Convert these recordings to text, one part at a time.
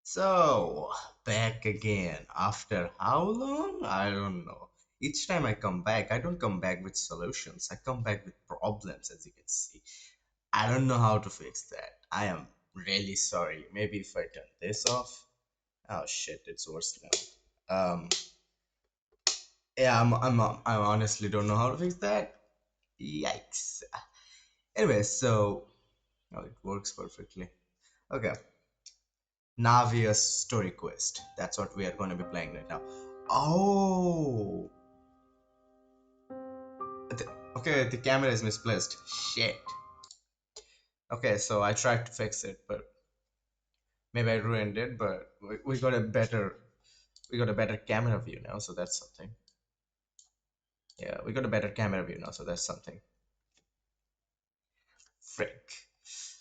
So, back again. After how long? I don't know. Each time I come back, I don't come back with solutions. I come back with problems, as you can see. I don't know how to fix that. I am really sorry. Maybe if I turn this off. Oh shit, it's worse now. Yeah, I honestly don't know how to fix that. Yikes. Anyway, so oh, it works perfectly. Okay, Navia's story quest. That's what we are going to be playing right now. Oh, okay. The camera is misplaced. Shit. Okay, so I tried to fix it, but maybe I ruined it. But we got a better camera view now, so that's something. Yeah, we got a better camera view now, so that's something. Frick.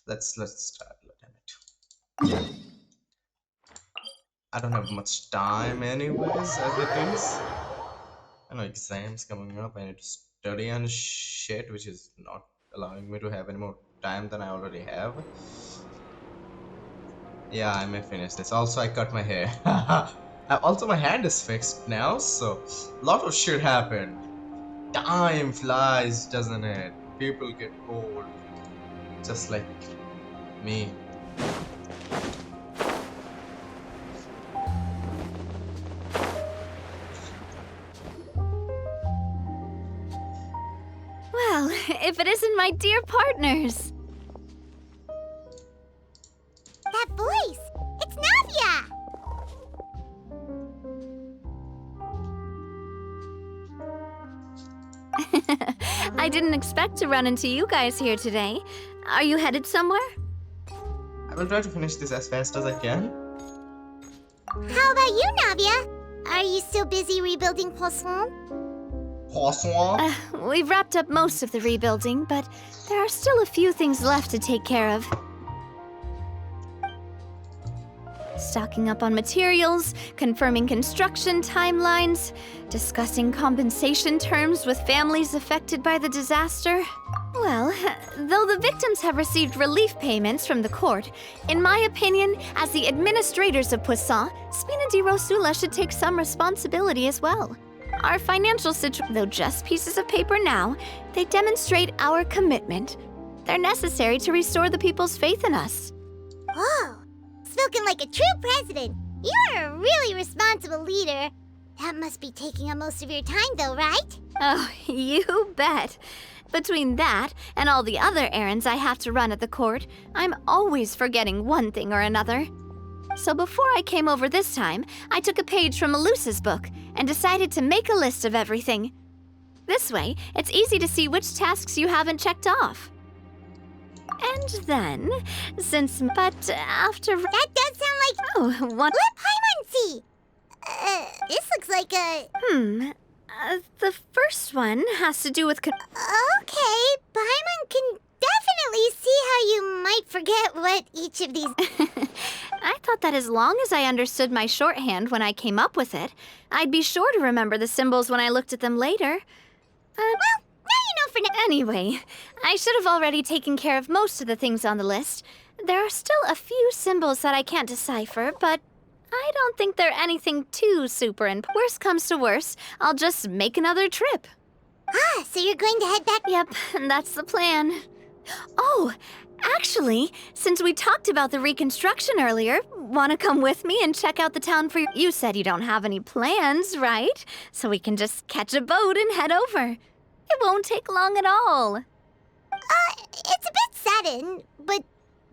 Let's start. Damn it. I don't have much time, anyways, as it is. I know exams coming up. I need to study on shit, which is not allowing me to have any more time than I already have. Yeah, I may finish this. Also, I cut my hair. Also, my hand is fixed now, so a lot of shit happened. Time flies, doesn't it? People get bored, just like me. Well, if it isn't my dear partners. That voice! It's Navia! I didn't expect to run into you guys here today. Are you headed somewhere? I will try to finish this as fast as I can. How about you, Navia? Are you still busy rebuilding Poisson? Poisson? We've wrapped up most of the rebuilding, but there are still a few things left to take care of. Stocking up on materials, confirming construction timelines, discussing compensation terms with families affected by the disaster. Well, though the victims have received relief payments from the court, in my opinion, as the administrators of Poisson, Spina di Rosula should take some responsibility as well. Our financial situation, though just pieces of paper now, they demonstrate our commitment. They're necessary to restore the people's faith in us. Oh, spoken like a true president. You're a really responsible leader. That must be taking up most of your time, though, right? Oh, you bet. Between that and all the other errands I have to run at the court, I'm always forgetting one thing or another. So before I came over this time, I took a page from Elusa's book and decided to make a list of everything. This way, it's easy to see which tasks you haven't checked off. And then, but after... That does sound like... Oh, what? Let Paimon see! This looks like a... The first one has to do with... Okay, Paimon can definitely see how you might forget what each of these... I thought that as long as I understood my shorthand when I came up with it, I'd be sure to remember the symbols when I looked at them later. Well, now you know for now. Anyway, I should have already taken care of most of the things on the list. There are still a few symbols that I can't decipher, but I don't think they're anything too super, and worst comes to worst, I'll just make another trip. Ah, so you're going to head back... Yep, that's the plan. Oh, actually, since we talked about the reconstruction earlier, want to come with me and check out the town for... You said you don't have any plans, right? So we can just catch a boat and head over. It won't take long at all. It's a bit sudden, but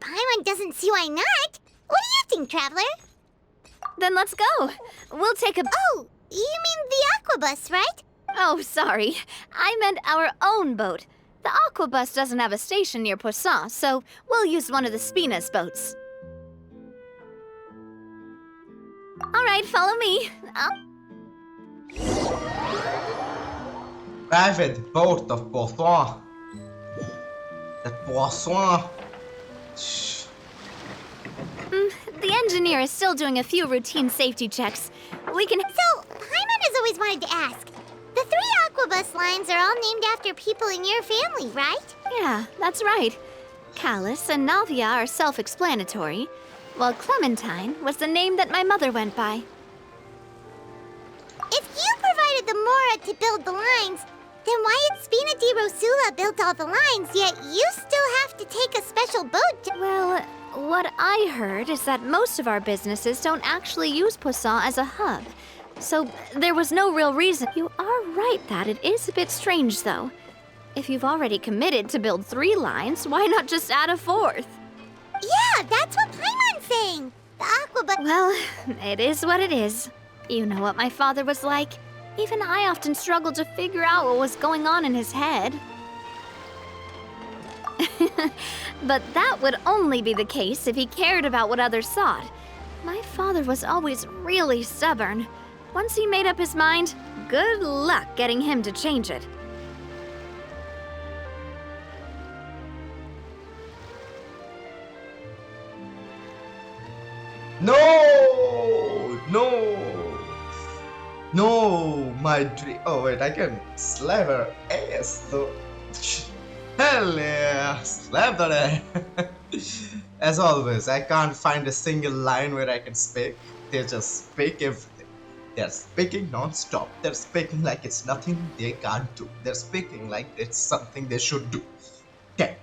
Paimon doesn't see why not. What do you think, Traveler? Then let's go. We'll take a... Oh, you mean the aquabus, right? Oh, sorry. I meant our own boat. The aquabus doesn't have a station near Poisson, so we'll use one of the Spina's boats. All right, follow me. Private boat of Poisson. That Poisson. Shh. The engineer is still doing a few routine safety checks. We can... So, Paimon has always wanted to ask. The 3 aquabus lines are all named after people in your family, right? Yeah, that's right. Callus and Navia are self-explanatory. while Clementine was the name that my mother went by. If you provided the Mora to build the lines, then why had Spina di Rosula built all the lines, yet you still have to take a special boat to... Well, what I heard is that most of our businesses don't actually use Poisson as a hub. So there was no real reason. You are right that it is a bit strange, though. If you've already committed to build 3 lines, why not just add a 4th? Yeah, that's what Paimon's saying. The aqua... Well, it is what it is. You know what my father was like. Even I often struggled to figure out what was going on in his head. But that would only be the case if he cared about what others thought. My father was always really stubborn. Once he made up his mind, good luck getting him to change it. No! No! No! My dream. Oh, wait, I can slap her ass though. Hell yeah! Slap that ass! As always, I can't find a single line where I can speak. They just speak everything. They're speaking non-stop. They're speaking like it's nothing they can't do. They're speaking like it's something they should do. Okay.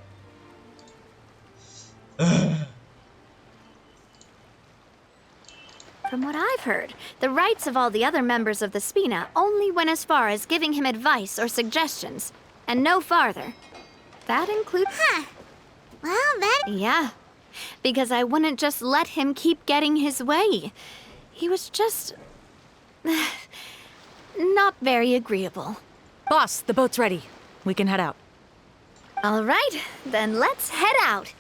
From what I've heard, the rights of all the other members of the Spina only went as far as giving him advice or suggestions, and no farther. That includes... Huh. Well, that... Yeah, because I wouldn't just let him keep getting his way. He was just... not very agreeable. Boss, the boat's ready. We can head out. All right, then let's head out.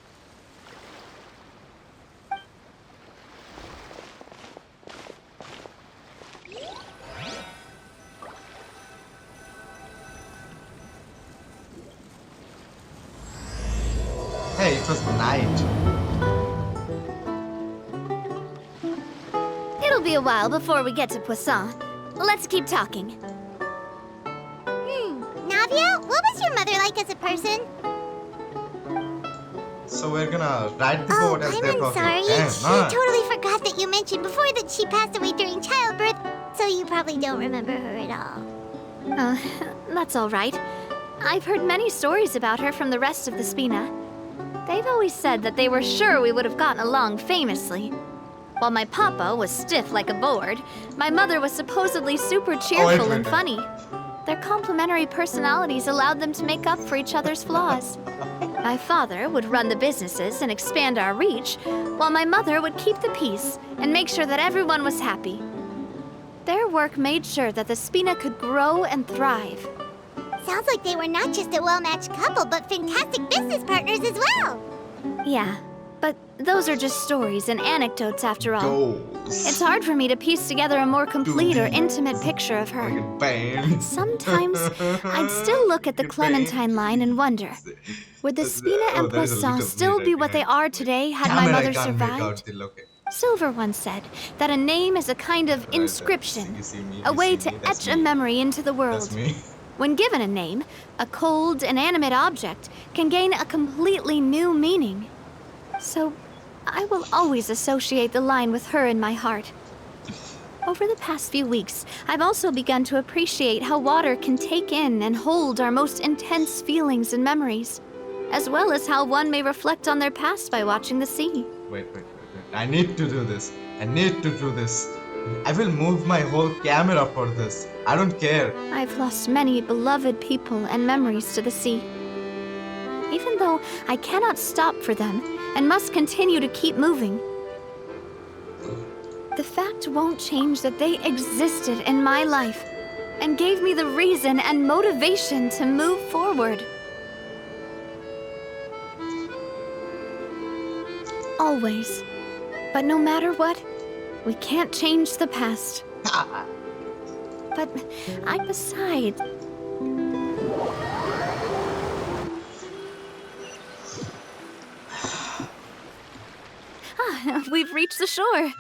Hey, it was night. It'll be a while before we get to Poisson. Let's keep talking. Navia, what was your mother like as a person? So we're gonna ride the Oh, boat as they're I'm talking. sorry. Damn, She man. totally forgot that you mentioned before that she passed away during childbirth, so you probably don't remember her at all. That's all right. I've heard many stories about her from the rest of the Spina. They've always said that they were sure we would have gotten along famously. While my papa was stiff like a board, my mother was supposedly super cheerful and funny. Their complementary personalities allowed them to make up for each other's flaws. My father would run the businesses and expand our reach, while my mother would keep the peace and make sure that everyone was happy. Their work made sure that the Spina could grow and thrive. Sounds like they were not just a well-matched couple, but fantastic business partners as well. Yeah, but those are just stories and anecdotes after all. Goals. It's hard for me to piece together a more complete or intimate picture of her. Fucking bang. Sometimes I'd still look at the Clementine line and wonder, would the Spina and there is a Poisson little still bit be right what they here. are today had Damn my it, I mother can't make out survived? the look. Silver once said that a name is a kind of inscription, You see me, a you way see to me, that's etch a me. memory into the world. That's me. When given a name, a cold, inanimate object can gain a completely new meaning. So, I will always associate the line with her in my heart. Over the past few weeks, I've also begun to appreciate how water can take in and hold our most intense feelings and memories, as well as how one may reflect on their past by watching the sea. Wait. I need to do this. I need to do this. I will move my whole camera for this. I don't care. I've lost many beloved people and memories to the sea. Even though I cannot stop for them and must continue to keep moving, the fact won't change that they existed in my life and gave me the reason and motivation to move forward. Always. But no matter what, we can't change the past. But besides... We've reached the shore.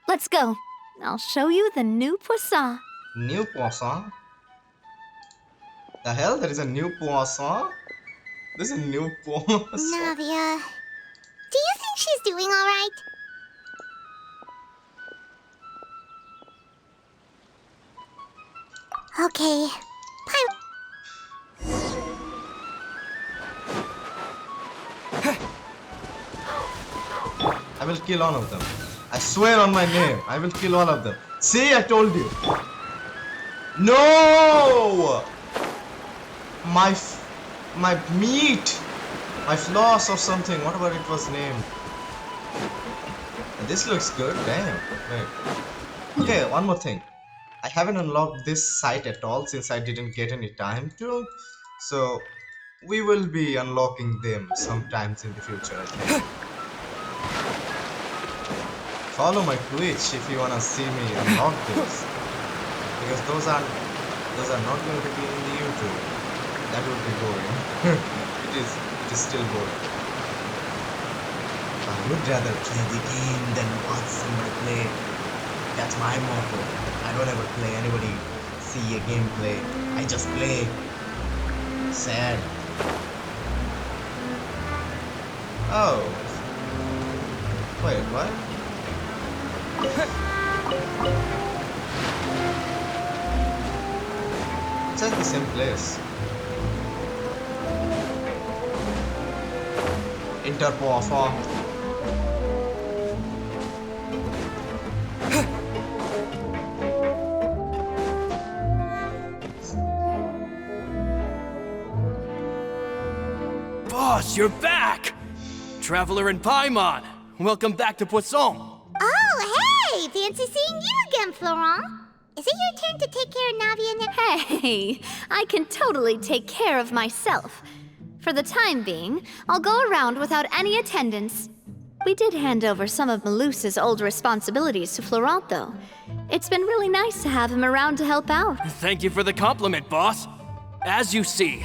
Let's go. I'll show you the new Poisson. New poisson? The hell? There is a new poisson? There's a new poisson? Navia, do you think she's doing all right? Okay. I will kill all of them. I swear on my name, I will kill all of them. See, I told you. No! My meat! My floss or something, whatever it was named. This looks good, damn. Wait. Okay, one more thing. I haven't unlocked this site at all since I didn't get any time to. So, we will be unlocking them sometimes in the future, I think. Follow my Twitch if you wanna see me unlock those. Because those are not going to be in the YouTube. That would be boring. it is still boring. I would rather play the game than watch somebody play. That's my motto. I don't ever play anybody see a gameplay. I just play. Sad. Oh. Wait, what? It's at the same place. Interpo. Boss, you're back! Traveler in Paimon, welcome back to Poisson. Oh, hey! Fancy seeing you again, Florent. Is it your turn to take care of Navia now? Hey, I can totally take care of myself. For the time being, I'll go around without any attendance. We did hand over some of Malus's old responsibilities to Florent, though. It's been really nice to have him around to help out. Thank you for the compliment, boss. As you see,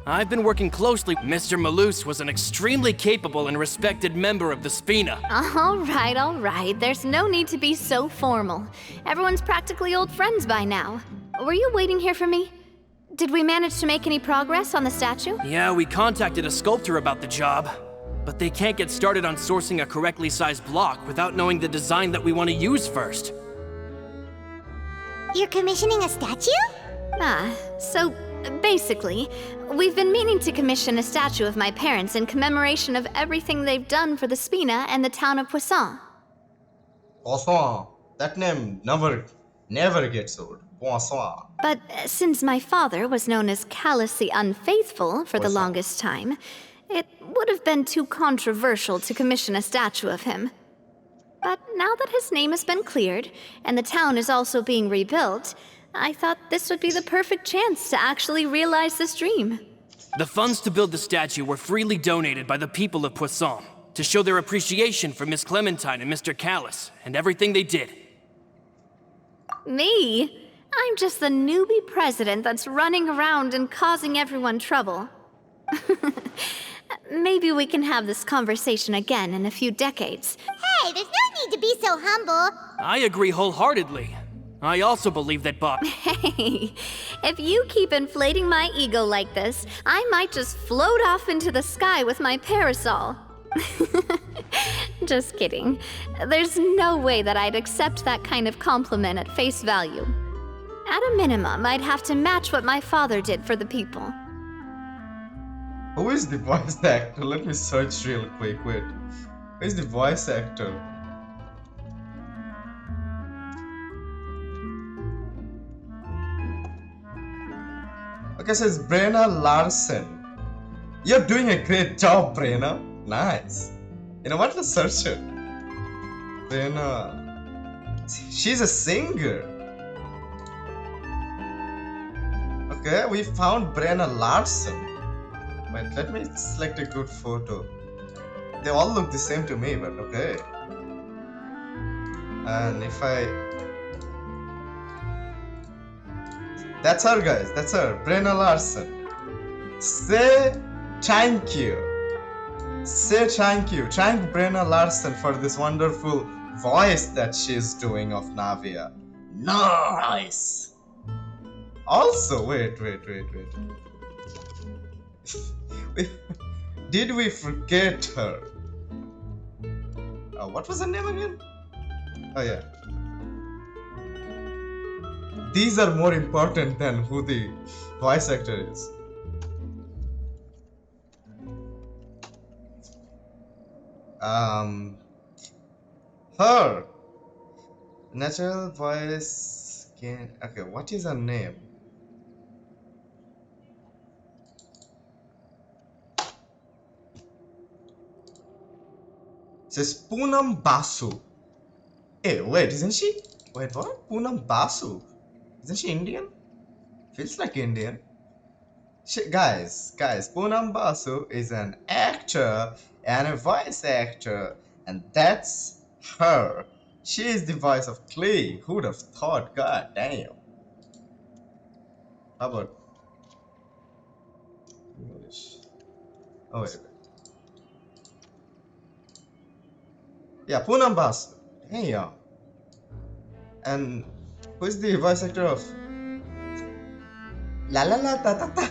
I've been working closely. Mr. Malus was an extremely capable and respected member of the Spina. All right. There's no need to be so formal. Everyone's practically old friends by now. Were you waiting here for me? Did we manage to make any progress on the statue? Yeah, we contacted a sculptor about the job, but they can't get started on sourcing a correctly sized block without knowing the design that we want to use first. You're commissioning a statue? So basically, we've been meaning to commission a statue of my parents in commemoration of everything they've done for the Spina and the town of Poisson. Poisson. That name never gets old. Poisson. But since my father was known as callously unfaithful for the Poisson. longest time, it would have been too controversial to commission a statue of him. But now that his name has been cleared, and the town is also being rebuilt, I thought this would be the perfect chance to actually realize this dream. The funds to build the statue were freely donated by the people of Poisson to show their appreciation for Miss Clementine and Mr. Callis and everything they did. Me? I'm just the newbie president that's running around and causing everyone trouble. Maybe we can have this conversation again in a few decades. Hey, there's no need to be so humble. I agree wholeheartedly. I also believe that Bob... Hey, if you keep inflating my ego like this, I might just float off into the sky with my parasol. Just kidding. There's no way that I'd accept that kind of compliment at face value. At a minimum, I'd have to match what my father did for the people. Who is the voice actor? Let me search real quick. Wait. Who is the voice actor? Okay, so it's Brenna Larson. You're doing a great job, Brenna. Nice. You know what? Let's search it. Brenna. She's a singer. Okay, we found Brenna Larson. Wait, let me select a good photo. They all look the same to me, but okay. And if I... That's her, guys. That's her. Brenna Larson. Say thank you. Say thank you. Thank Brenna Larson for this wonderful voice that she's doing of Navia. Nice. Also, wait. Did we forget her? What was her name again? Oh yeah. These are more important than who the voice actor is. Um, her natural voice can. Okay, what is her name? It says Poonam Basu. Hey, wait, isn't she? Wait, what? Poonam Basu. Isn't she Indian? Feels like Indian. Guys, Poonam Basu is an actor and a voice actor, and that's her. She is the voice of Clay. Who'd have thought? God damn. How about English? Oh, wait. Yeah, Poonam Basu. Damn. And who's the voice actor of La La La Ta Ta Ta?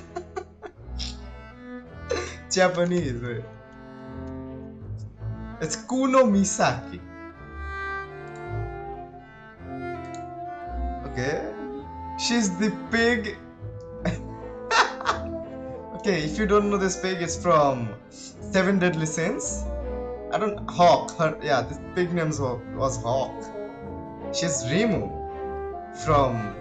Japanese. Wait. It's Kuno Misaki. Okay. She's the pig. Okay, if you don't know this pig, it's from Seven Deadly Sins. I don't. Hawk. Yeah, this pig name was Hawk. She's Rimu from.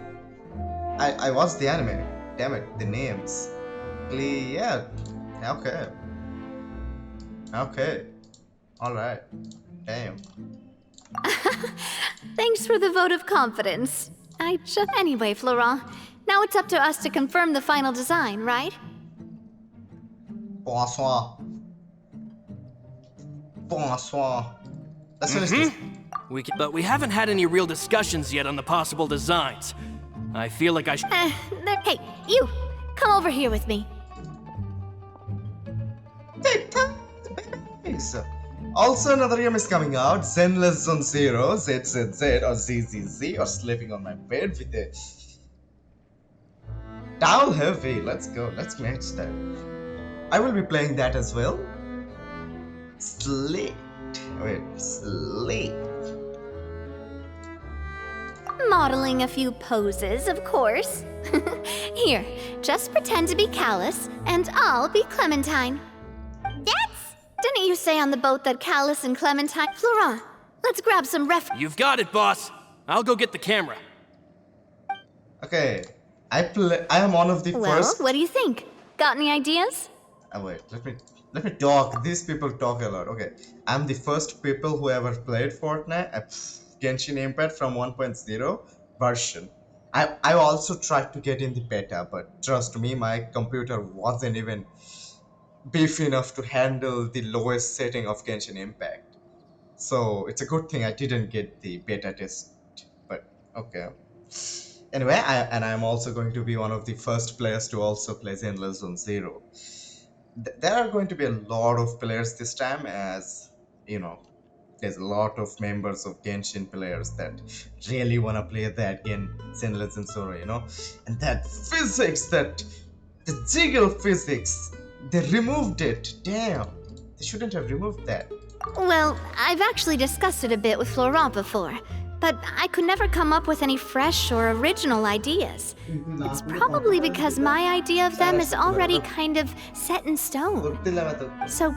I watched the anime. Damn it, the names. Yeah. Okay. Okay. Alright. Damn. Thanks for the vote of confidence. Anyway, Florent, now it's up to us to confirm the final design, right? Bonsoir. Bonsoir. Let's finish this. But we haven't had any real discussions yet on the possible designs. I feel like I should. Hey, you! Come over here with me. Thanks. Also, another game is coming out, Zenless Zone Zero, ZZZ or ZZZ, or sleeping on my bed with a towel heavy. Let's go, let's match that. I will be playing that as well. Slate. Wait, Slate. Modeling a few poses, of course. Here, just pretend to be Callus, and I'll be Clementine. Didn't you say on the boat that Callus and Clementine... Florent, let's grab some You've got it, boss. I'll go get the camera. Okay, I am one of the first... Well, what do you think? Got any ideas? Wait, let me talk. These people talk a lot. Okay, I'm the first people who ever played Fortnite, Genshin Impact from 1.0 version. I also tried to get in the beta, but trust me, my computer wasn't even beef enough to handle the lowest setting of Genshin Impact. So it's a good thing I didn't get the beta test. But okay. Anyway, I'm also going to be one of the first players to also play Zenless Zone Zero. There are going to be a lot of players this time, as you know, there's a lot of members of Genshin players that really want to play that game, Zenless Zone Zero, you know, and that physics, the jiggle physics, they removed it. Damn, they shouldn't have removed that. Well, I've actually discussed it a bit with Florent before, but I could never come up with any fresh or original ideas. It's probably because my idea of them is already kind of set in stone. So,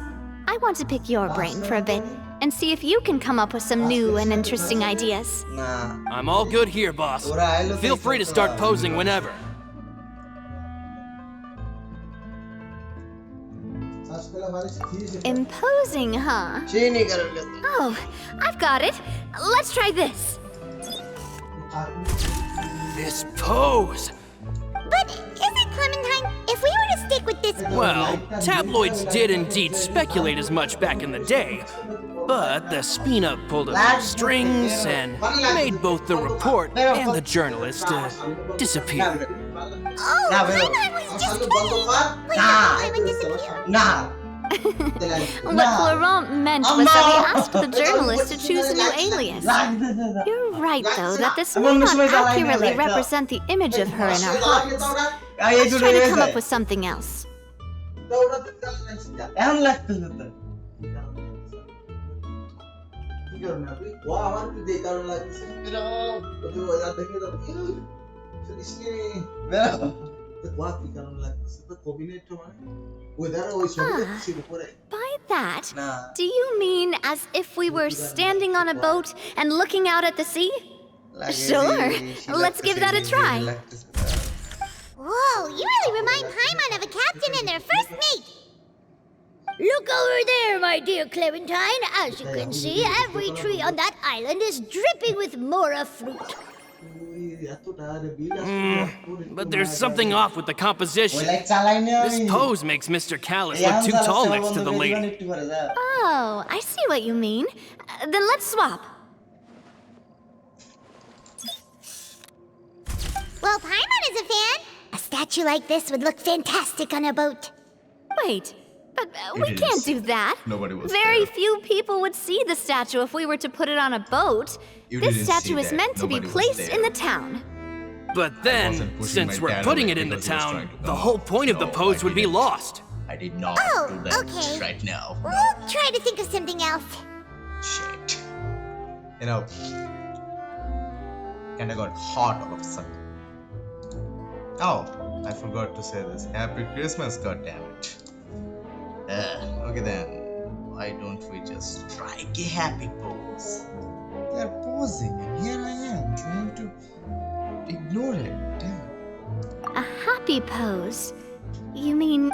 I want to pick your brain for a bit and see if you can come up with some new and interesting ideas. I'm all good here, boss. Feel free to start posing whenever. Imposing, huh? Oh, I've got it. Let's try this. This pose! But isn't Clementine, if we were to stick with this... Well, tabloids did indeed speculate as much back in the day, but the Spina pulled a few strings and made both the report and the journalist disappear. Oh, I was just kidding. Wait, I would disappear. What Florent meant was that we asked the journalist to choose a new alias. You're right, though, that this may not accurately represent the image of her in our hearts. Let's try to come up with something else. By that, do you mean as if we were standing on a boat and looking out at the sea? Sure, let's give that a try. Whoa, you really remind Paimon of a captain and their first mate. Look over there, my dear Clementine. As you can see, every tree on that island is dripping with mora fruit. But there's something off with the composition. This pose makes Mr. Callus look too tall next to the lady. Oh, I see what you mean. Then let's swap. Well, Paimon is a fan. A statue like this would look fantastic on a boat. Wait, but we It can't is. do that. Nobody was Very there. few people would see the statue if we were to put it on a boat. You This didn't statue see is that. meant to be Nobody was placed there. in the town. But then, wasn't pushing since my we're dad putting away it in the because he was town, trying to the go. whole point of the No, pose I would be didn't. lost. I did not Oh, do that okay. right now. We'll try to think of something else. Shit. You know, kinda got hot all of a sudden. Oh, I forgot to say this. Happy Christmas, goddammit. Okay then. Why don't we just try a happy pose? They're posing and here I am trying to ignore it. Damn. A happy pose? You mean...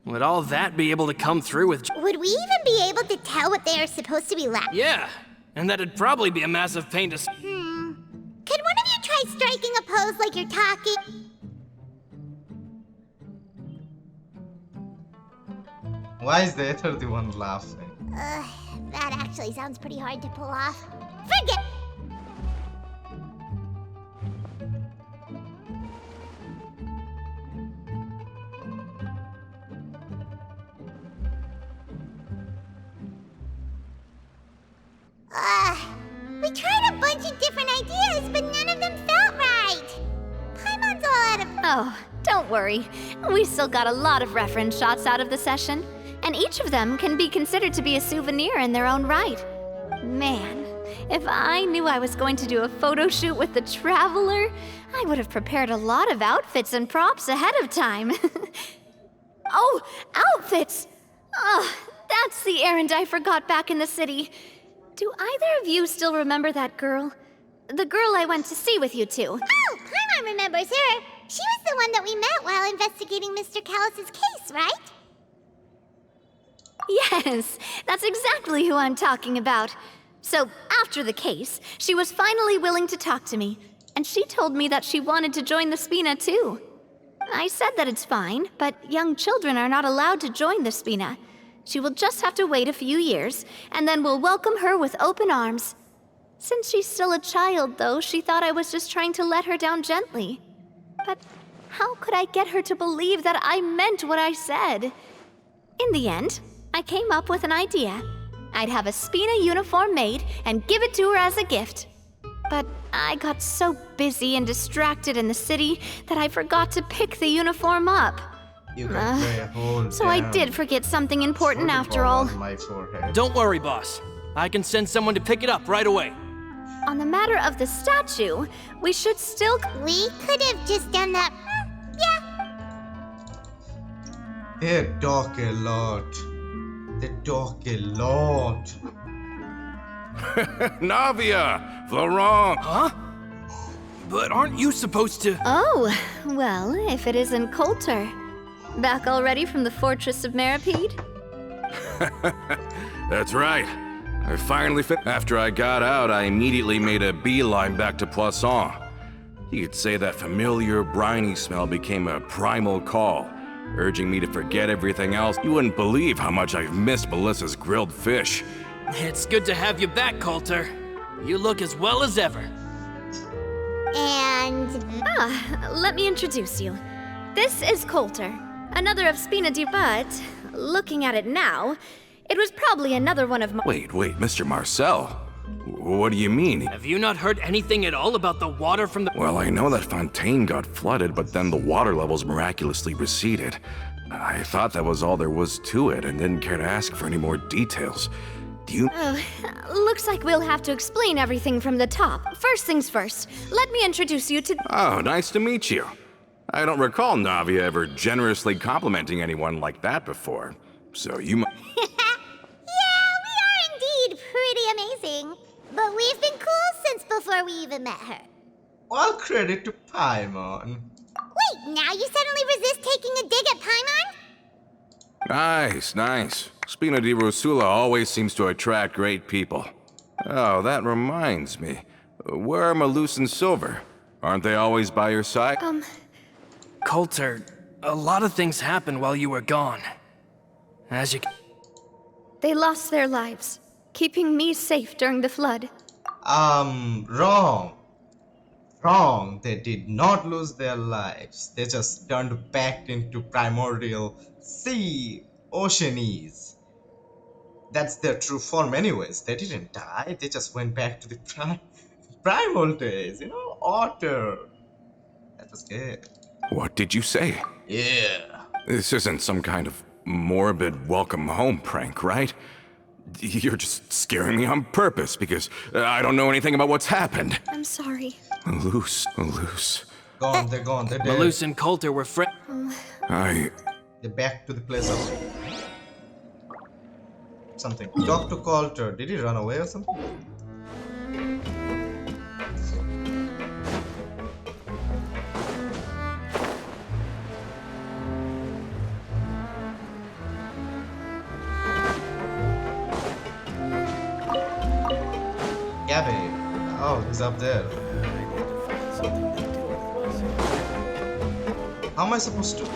Would all that be able to come through with... Would we even be able to tell what they are supposed to be laughing? Yeah, and that'd probably be a massive pain to... Could one of you try striking a pose like you're talking? Why is the Ether the one laughing? That actually sounds pretty hard to pull off. Forget. We tried a bunch of different ideas, but none of them felt right. Paimon's all out of... Oh, don't worry. We still got a lot of reference shots out of the session, and each of them can be considered to be a souvenir in their own right. Man, if I knew I was going to do a photo shoot with the Traveler, I would have prepared a lot of outfits and props ahead of time. Oh, outfits! Oh, that's the errand I forgot back in the city. Do either of you still remember that girl? The girl I went to see with you two. Oh, Paimon remembers her. She was the one that we met while investigating Mr. Callus's case, right? Yes, that's exactly who I'm talking about. So, after the case, she was finally willing to talk to me, and she told me that she wanted to join the Spina too. I said that it's fine, but young children are not allowed to join the Spina. She will just have to wait a few years, and then we'll welcome her with open arms. Since she's still a child, though, she thought I was just trying to let her down gently. But how could I get her to believe that I meant what I said? In the end, I came up with an idea. I'd have a Spina uniform made and give it to her as a gift. But I got so busy and distracted in the city that I forgot to pick the uniform up. You can play a whole So I damn did forget something important after protocol all. on my forehead. Don't worry, boss. I can send someone to pick it up right away. On the matter of the statue, we should still... We could have just done that. Yeah. They talk a lot. They talk a lot. Navia! Florent! Huh? But aren't you supposed to... Oh, well, if it isn't Coulter. Back already from the Fortress of Meripede? That's right. I finally After I got out, I immediately made a beeline back to Poisson. You could say that familiar, briny smell became a primal call, urging me to forget everything else. You wouldn't believe how much I've missed Melissa's grilled fish. It's good to have you back, Coulter. You look as well as ever. And Let me introduce you. This is Coulter, another of Spina di... But, looking at it now, it was probably another one of my... Wait, Mr. Marcel? What do you mean? Have you not heard anything at all about the water from the... Well, I know that Fontaine got flooded, but then the water levels miraculously receded. I thought that was all there was to it and didn't care to ask for any more details. Do you? Oh, looks like we'll have to explain everything from the top. First things first, let me introduce you to... Oh, nice to meet you. I don't recall Navia ever generously complimenting anyone like that before. So you might. Yeah, we are indeed pretty amazing. But we've been cool since before we even met her. All credit to Paimon. Wait, now you suddenly resist taking a dig at Paimon? Nice, nice. Spina di Rosula always seems to attract great people. Oh, that reminds me. Where are Malus and Silver? Aren't they always by your side? Coulter, a lot of things happened while you were gone. As you... They lost their lives, keeping me safe during the flood. Wrong. Wrong. They did not lose their lives. They just turned back into primordial sea oceanese. That's their true form anyways. They didn't die. They just went back to the primal days. Otter. That was good. What did you say? Yeah. This isn't some kind of morbid welcome home prank, right? You're just scaring me on purpose because I don't know anything about what's happened. I'm sorry. Loose. Gone. They're gone. They're dead. Malus and Coulter were I... They're back to the place of something. Talk to Coulter. Did he run away or something? Gabby. Oh, he's up there. How am I supposed to?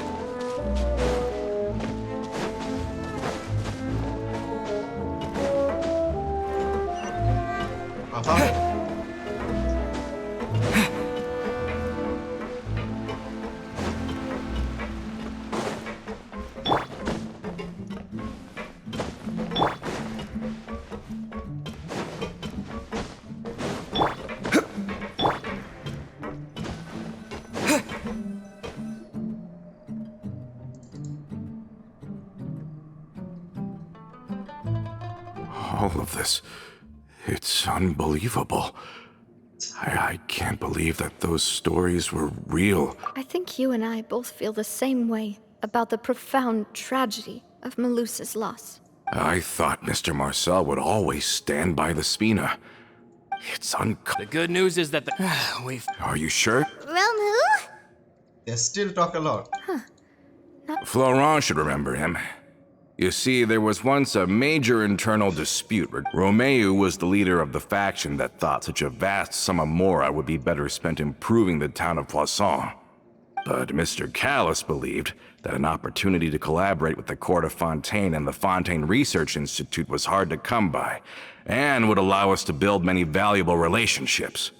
All of this. It's unbelievable. I can't believe that those stories were real. I think you and I both feel the same way about the profound tragedy of Malus's loss. I thought Mr. Marcel would always stand by the Spina. It's The good news is that we've... Are you sure? Realm who? They still talk a lot. Florent should remember him. You see, there was once a major internal dispute. Romeu was the leader of the faction that thought such a vast sum of mora would be better spent improving the town of Poisson. But Mr. Callis believed that an opportunity to collaborate with the Court of Fontaine and the Fontaine Research Institute was hard to come by, and would allow us to build many valuable relationships.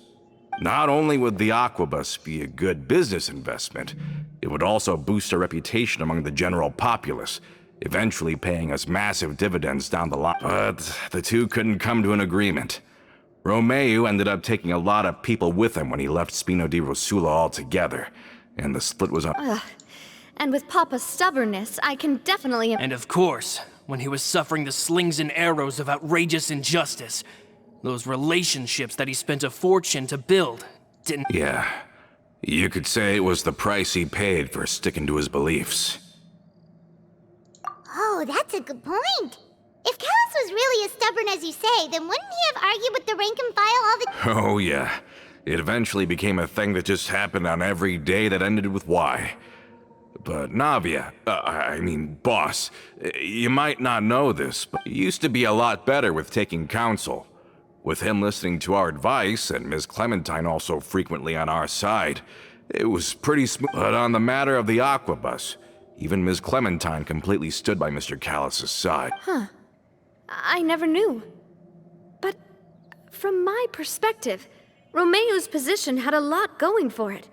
Not only would the Aquabus be a good business investment, it would also boost our reputation among the general populace, eventually paying us massive dividends down the line. But the two couldn't come to an agreement. Romeu ended up taking a lot of people with him when he left Spino di Rosula altogether, and the split was on. And with Papa's stubbornness, I can definitely... And of course, when he was suffering the slings and arrows of outrageous injustice, those relationships that he spent a fortune to build didn't... Yeah, you could say it was the price he paid for sticking to his beliefs. Oh, that's a good point. If Callus was really as stubborn as you say, then wouldn't he have argued with the rank and file all the... Oh yeah, it eventually became a thing that just happened on every day that ended with Y. But Navia, boss, you might not know this, but he used to be a lot better with taking counsel. With him listening to our advice, and Ms. Clementine also frequently on our side, it was pretty smooth. But on the matter of the Aquabus, even Ms. Clementine completely stood by Mr. Callus's side. I never knew. But from my perspective, Romeu's position had a lot going for it.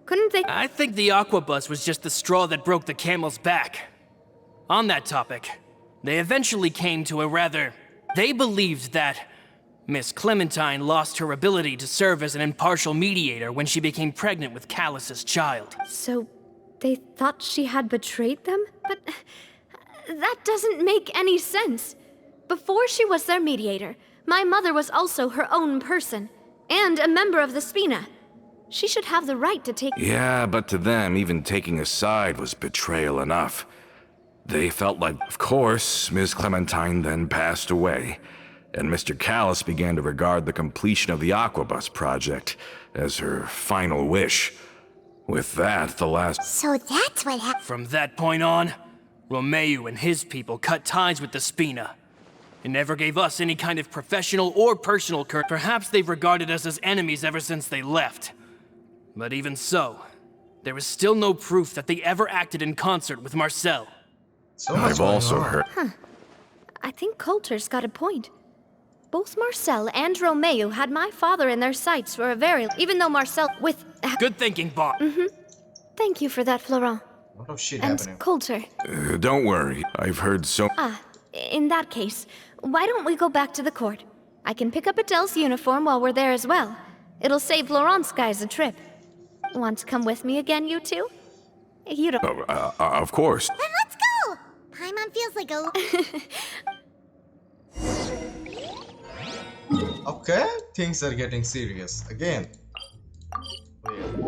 Couldn't they... I think the Aquabus was just the straw that broke the camel's back. On that topic, they eventually came to a rather... They believed that Miss Clementine lost her ability to serve as an impartial mediator when she became pregnant with Callus's child. So they thought she had betrayed them? But that doesn't make any sense. Before she was their mediator, my mother was also her own person, and a member of the Spina. She should have the right to take— Yeah, but to them, even taking a side was betrayal enough. They felt like, of course, Ms. Clementine then passed away, and Mr. Callis began to regard the completion of the Aquabus project as her final wish. With that, the last— So that's what happened. From that point on, Romeo and his people cut ties with the Spina. It never gave us any kind of professional or personal Perhaps they've regarded us as enemies ever since they left. But even so, there is still no proof that they ever acted in concert with Marcel. So much I've going also on. heard— I think Coulter's got a point. Both Marcel and Romeo had my father in their sights for a very— even though Marcel with— Good thinking, Bob. Thank you for that, Florent. A lot of shit And happening. Coulter. Don't worry, I've heard so— In that case, why don't we go back to the court? I can pick up Adele's uniform while we're there as well. It'll save Laurent's guys a trip. Want to come with me again, you two? You don't— of course. Then let's go! Paimon feels like a... Okay, things are getting serious again. Weird.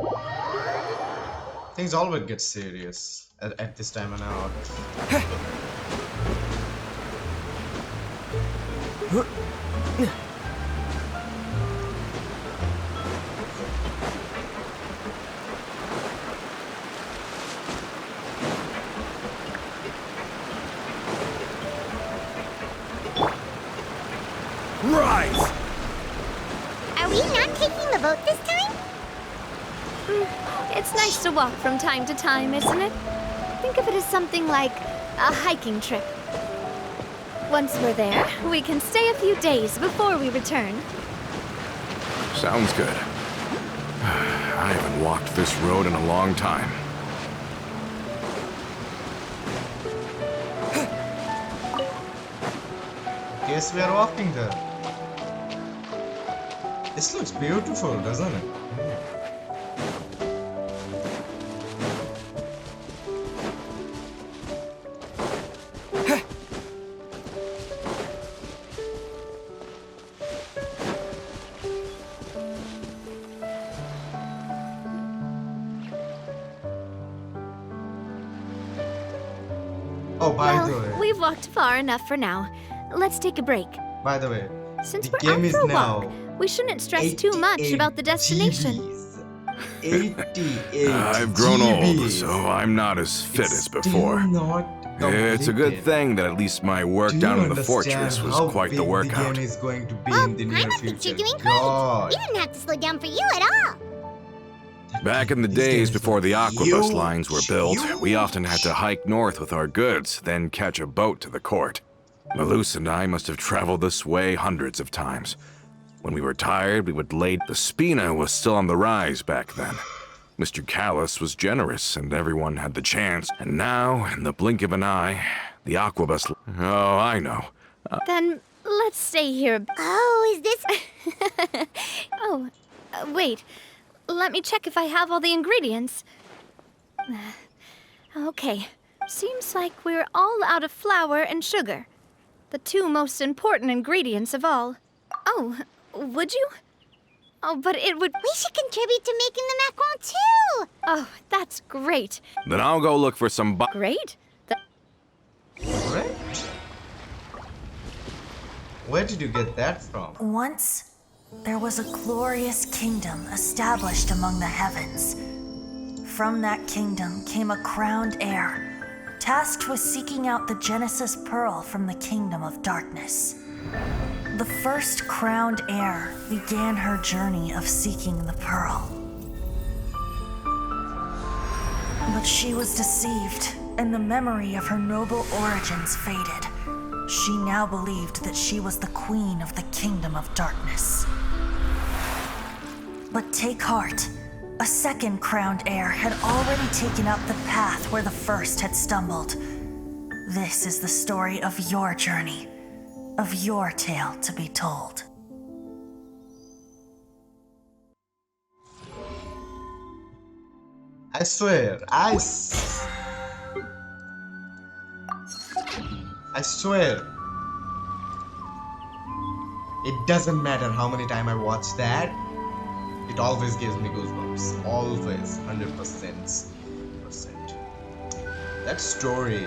Things always get serious at this time and hour. Rise! Are we not taking the boat this time? It's nice to walk from time to time, isn't it? Think of it as something like a hiking trip. Once we're there, we can stay a few days before we return. Sounds good. I haven't walked this road in a long time. Yes, we are walking there. This looks beautiful, doesn't it? Oh, by the way, We've walked far enough for now. Let's take a break. by the way, Since the we're game out is for a now walk, we shouldn't stress too much about the destination. 88 I've grown old, GBs. so I'm not as fit It's as before. still not It's a good completed. thing that at least my work Do you down in the understand fortress was how quite the big workout. The game is going to be Oh, in the near Paimon thinks future. you're doing great. God. We didn't have to slow down for you at all. Back in the This game days is before the like Aquabus huge, lines were built, we huge. often had to hike north with our goods, then catch a boat to the court. Malus and I must have traveled this way hundreds of times. When we were tired, we would lay— The Spina was still on the rise back then. Mr. Callis was generous, and everyone had the chance. And now, in the blink of an eye, the Aquabus— Oh, I know. Then let's stay here. Oh, is this... Wait. Let me check if I have all the ingredients. Okay. Seems like we're all out of flour and sugar. The two most important ingredients of all. Oh, would you? Oh, but it would— We should contribute to making the macaron too! Oh, that's great. Then I'll go look for some Great. Right? Where did you get that from? Once, there was a glorious kingdom established among the heavens. From that kingdom came a crowned heir, tasked with seeking out the Genesis Pearl from the kingdom of darkness. The first crowned heir began her journey of seeking the pearl. But she was deceived, and the memory of her noble origins faded. She now believed that she was the queen of the kingdom of darkness. But take heart. A second crowned heir had already taken up the path where the first had stumbled. This is the story of your journey, of your tale to be told. I swear, I swear. It doesn't matter how many times I watch that, it always gives me goosebumps. Always, 100%. That story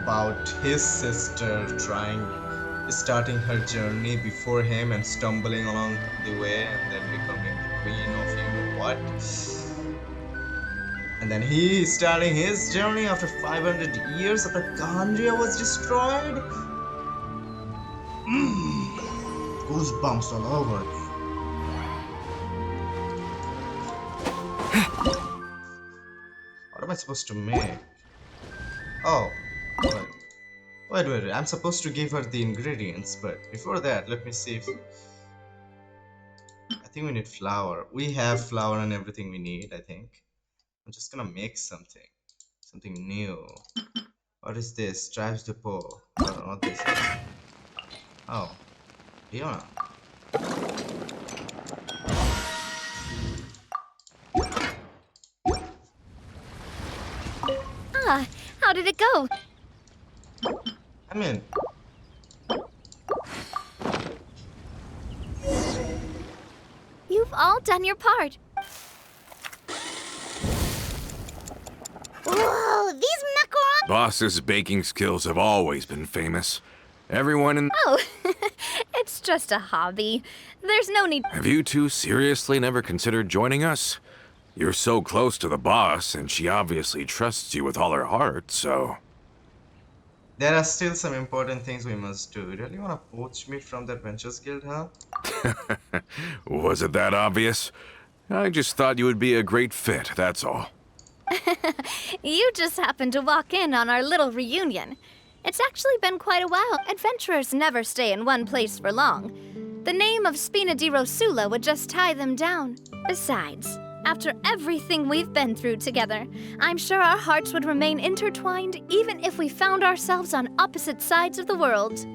about his sister starting her journey before him and stumbling along the way and then becoming the queen of you know what. And then he starting his journey after 500 years after Gandria was destroyed. Goosebumps all over me. What am I supposed to make? Oh, wait. I'm supposed to give her the ingredients, but before that, let me see if... I think we need flour. We have flour and everything we need, I think. I'm just gonna make something new. What is this? Tribes Depot. I don't know what this is. Oh, Fiona. Ah, how did it go? I mean, You've all done your part. Whoa, these macarons! Boss's baking skills have always been famous. Everyone in... Oh, it's just a hobby. There's no need. Have you two seriously never considered joining us? You're so close to the boss, and she obviously trusts you with all her heart, so... there are still some important things we must do. You really wanna poach me from the Adventures Guild, huh? Was it that obvious? I just thought you would be a great fit, that's all. You just happened to walk in on our little reunion. It's actually been quite a while. Adventurers never stay in one place for long. The name of Spina di Rosula would just tie them down. Besides, after everything we've been through together, I'm sure our hearts would remain intertwined even if we found ourselves on opposite sides of the world.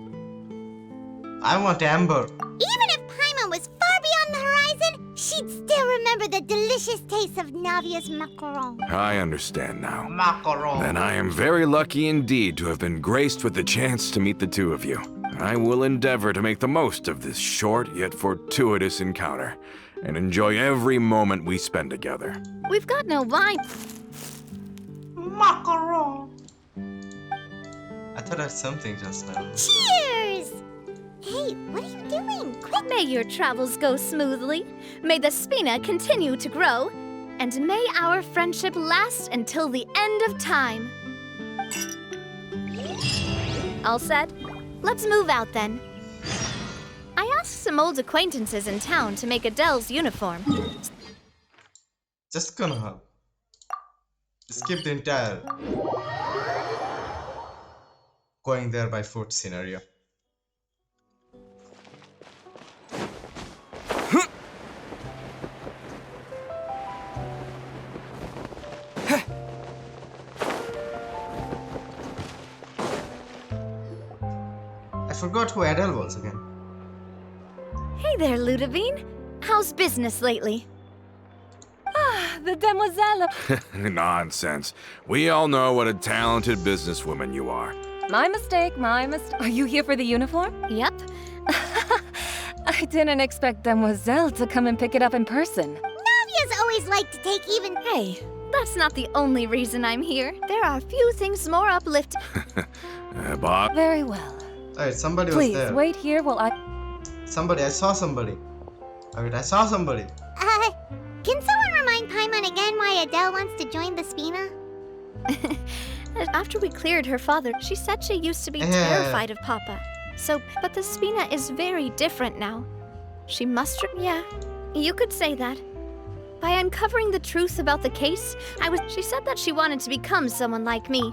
I want Amber. Even if Paimon was far beyond the horizon, she'd still remember the delicious taste of Navia's macaron. I understand now. Macaron. Then I am very lucky indeed to have been graced with the chance to meet the two of you. I will endeavor to make the most of this short yet fortuitous encounter, and enjoy every moment we spend together. We've got no wine. Macaron. I thought I had something just now. Cheers! Hey, what are you doing? Quick! May your travels go smoothly. May the Spina continue to grow. And may our friendship last until the end of time. All said? Let's move out then. I asked some old acquaintances in town to make Adele's uniform. Just gonna skip the entire going there by foot scenario. I forgot who Adele was again. Hey there, Ludovine. How's business lately? The demoiselle. Nonsense. We all know what a talented businesswoman you are. My mistake. Are you here for the uniform? Yep. I didn't expect Demoiselle to come and pick it up in person. Navia's always liked to take even... Hey, that's not the only reason I'm here. There are few things more uplifting. Bob? Very well. Alright, somebody Please, was there. wait here while I... Somebody, I saw somebody. Alright, I saw somebody. Can someone remind Paimon again why Adele wants to join the Spina? After we cleared her father, she said she used to be terrified of Papa. But the Spina is very different now. She must... Yeah, you could say that. By uncovering the truth about the case, she said that she wanted to become someone like me.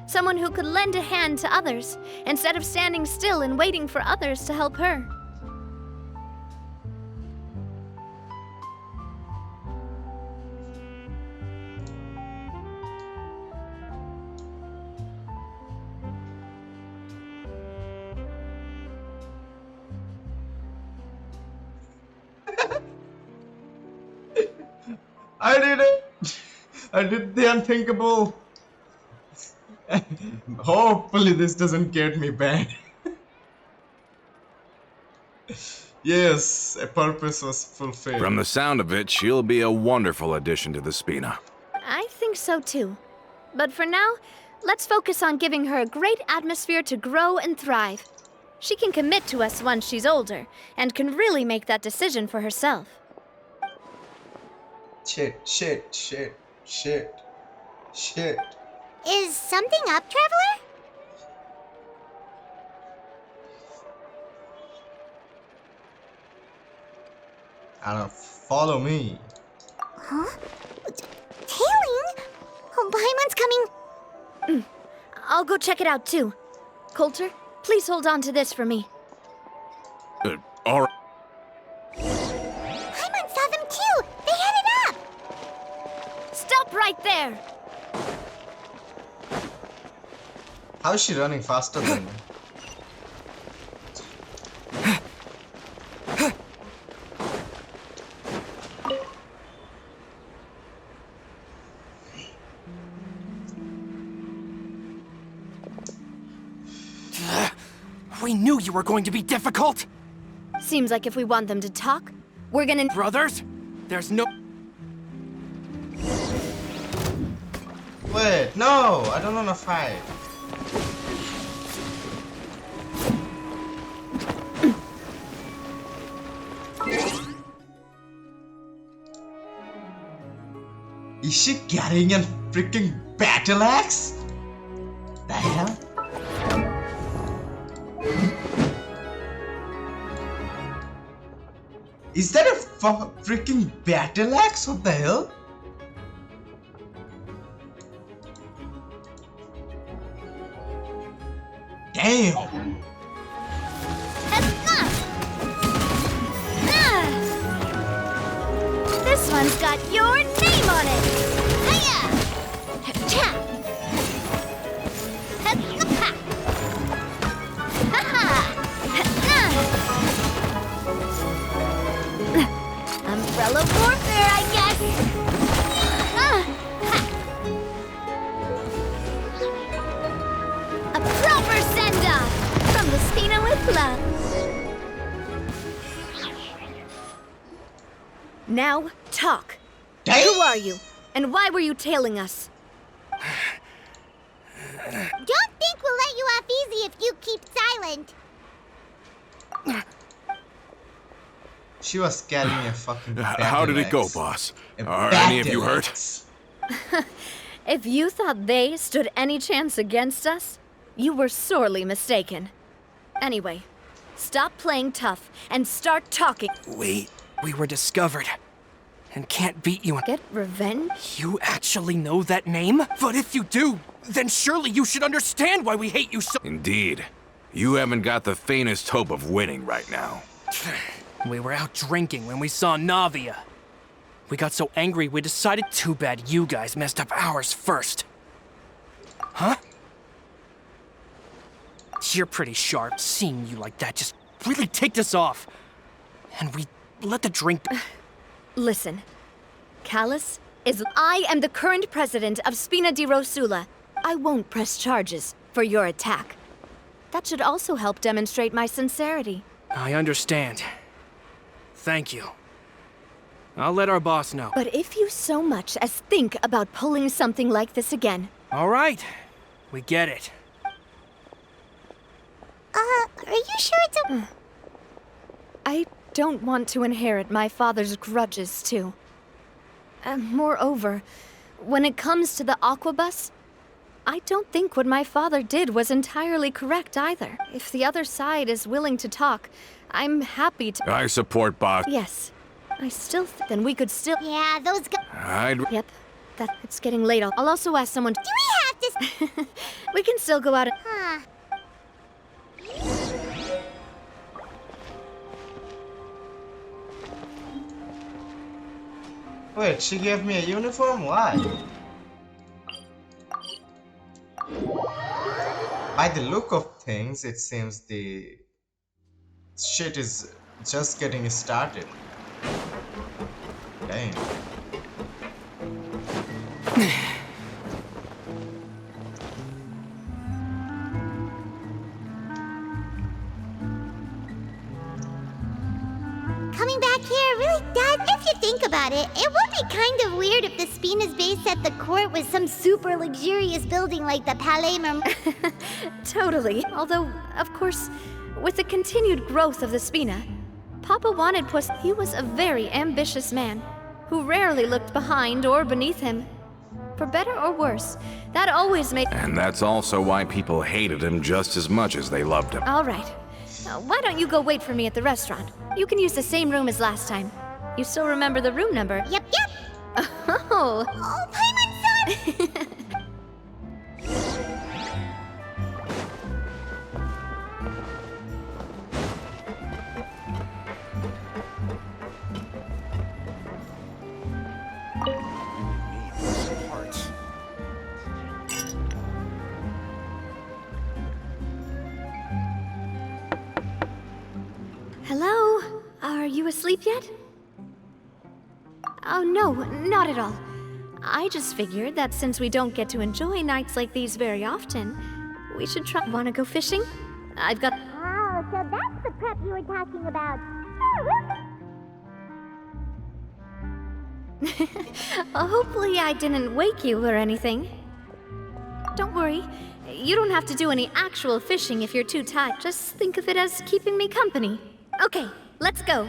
Someone who could lend a hand to others, instead of standing still and waiting for others to help her. I did it! I did the unthinkable. Hopefully this doesn't get me banned. Yes, a purpose was fulfilled. From the sound of it, she'll be a wonderful addition to the Spina. I think so too. But for now, let's focus on giving her a great atmosphere to grow and thrive. She can commit to us once she's older, and can really make that decision for herself. Shit, shit, shit, shit, shit. Is something up, Traveler? I don't follow me. Huh? Tailing? Oh, Paimon's coming. I'll go check it out too. Coulter, please hold on to this for me. All right. Paimon saw them too. They headed up. Stop right there! How is she running faster than me? We knew you were going to be difficult! Seems like if we want them to talk, we're gonna. Brothers, there's no. Wait, no, I don't wanna fight. Is she carrying a freaking battle axe? The hell? Is that a freaking battle axe? What the hell? Damn! This one's got your name on it! Hiya! Ha! Ha! Umbrella warfare, I guess! A proper send-off from the Spina with love. Now, talk. Damn! Who are you? And why were you tailing us? Don't think we'll let you off easy if you keep silent. She was carrying a fucking battle How did it go, axe. boss? A Are any of battle you hurt? axe. If you thought they stood any chance against us, you were sorely mistaken. Anyway, stop playing tough and start talking. We were discovered. And can't beat you. Get revenge? You actually know that name? But if you do, then surely you should understand why we hate you so. Indeed. You haven't got the faintest hope of winning right now. We were out drinking when we saw Navia. We got so angry we decided too bad you guys messed up ours first. Huh? You're pretty sharp. Seeing you like that just really ticked us off. And we let the drink. Listen, Callus is. I am the current president of Spina di Rosula. I won't press charges for your attack. That should also help demonstrate my sincerity. I understand. Thank you. I'll let our boss know. But if you so much as think about pulling something like this again. All right. We get it. Are you sure it's a... I don't want to inherit my father's grudges, too. Moreover, when it comes to the Aquabus, I don't think what my father did was entirely correct either. If the other side is willing to talk, I'm happy to. I support boss. Yes, I still. Then we could still. Yeah, those guys... I'd... Yep, it's getting late. I'll also ask someone. Do we have to... We can still go out. Huh. Wait, she gave me a uniform? Why? By the look of things, it seems the shit is just getting started. Dang. coming back here really does. If you think about it, it would be kind of weird if the Spina's base at the court was some super luxurious building like the Palais Totally. Although, of course, with the continued growth of the Spina, Papa wanted Puss. He was a very ambitious man who rarely looked behind or beneath him. For better or worse, that always made. And that's also why people hated him just as much as they loved him. All right. Why don't you go wait for me at the restaurant? You can use the same room as last time. You still remember the room number? Yep. Oh. Oh, Paimon-san! Hello? Are you asleep yet? Oh, no, not at all. I just figured that since we don't get to enjoy nights like these very often, we should try. Wanna go fishing? I've got. Oh, so that's the prep you were talking about. Hopefully I didn't wake you or anything. Don't worry. You don't have to do any actual fishing if you're too tired. Just think of it as keeping me company. Okay, let's go.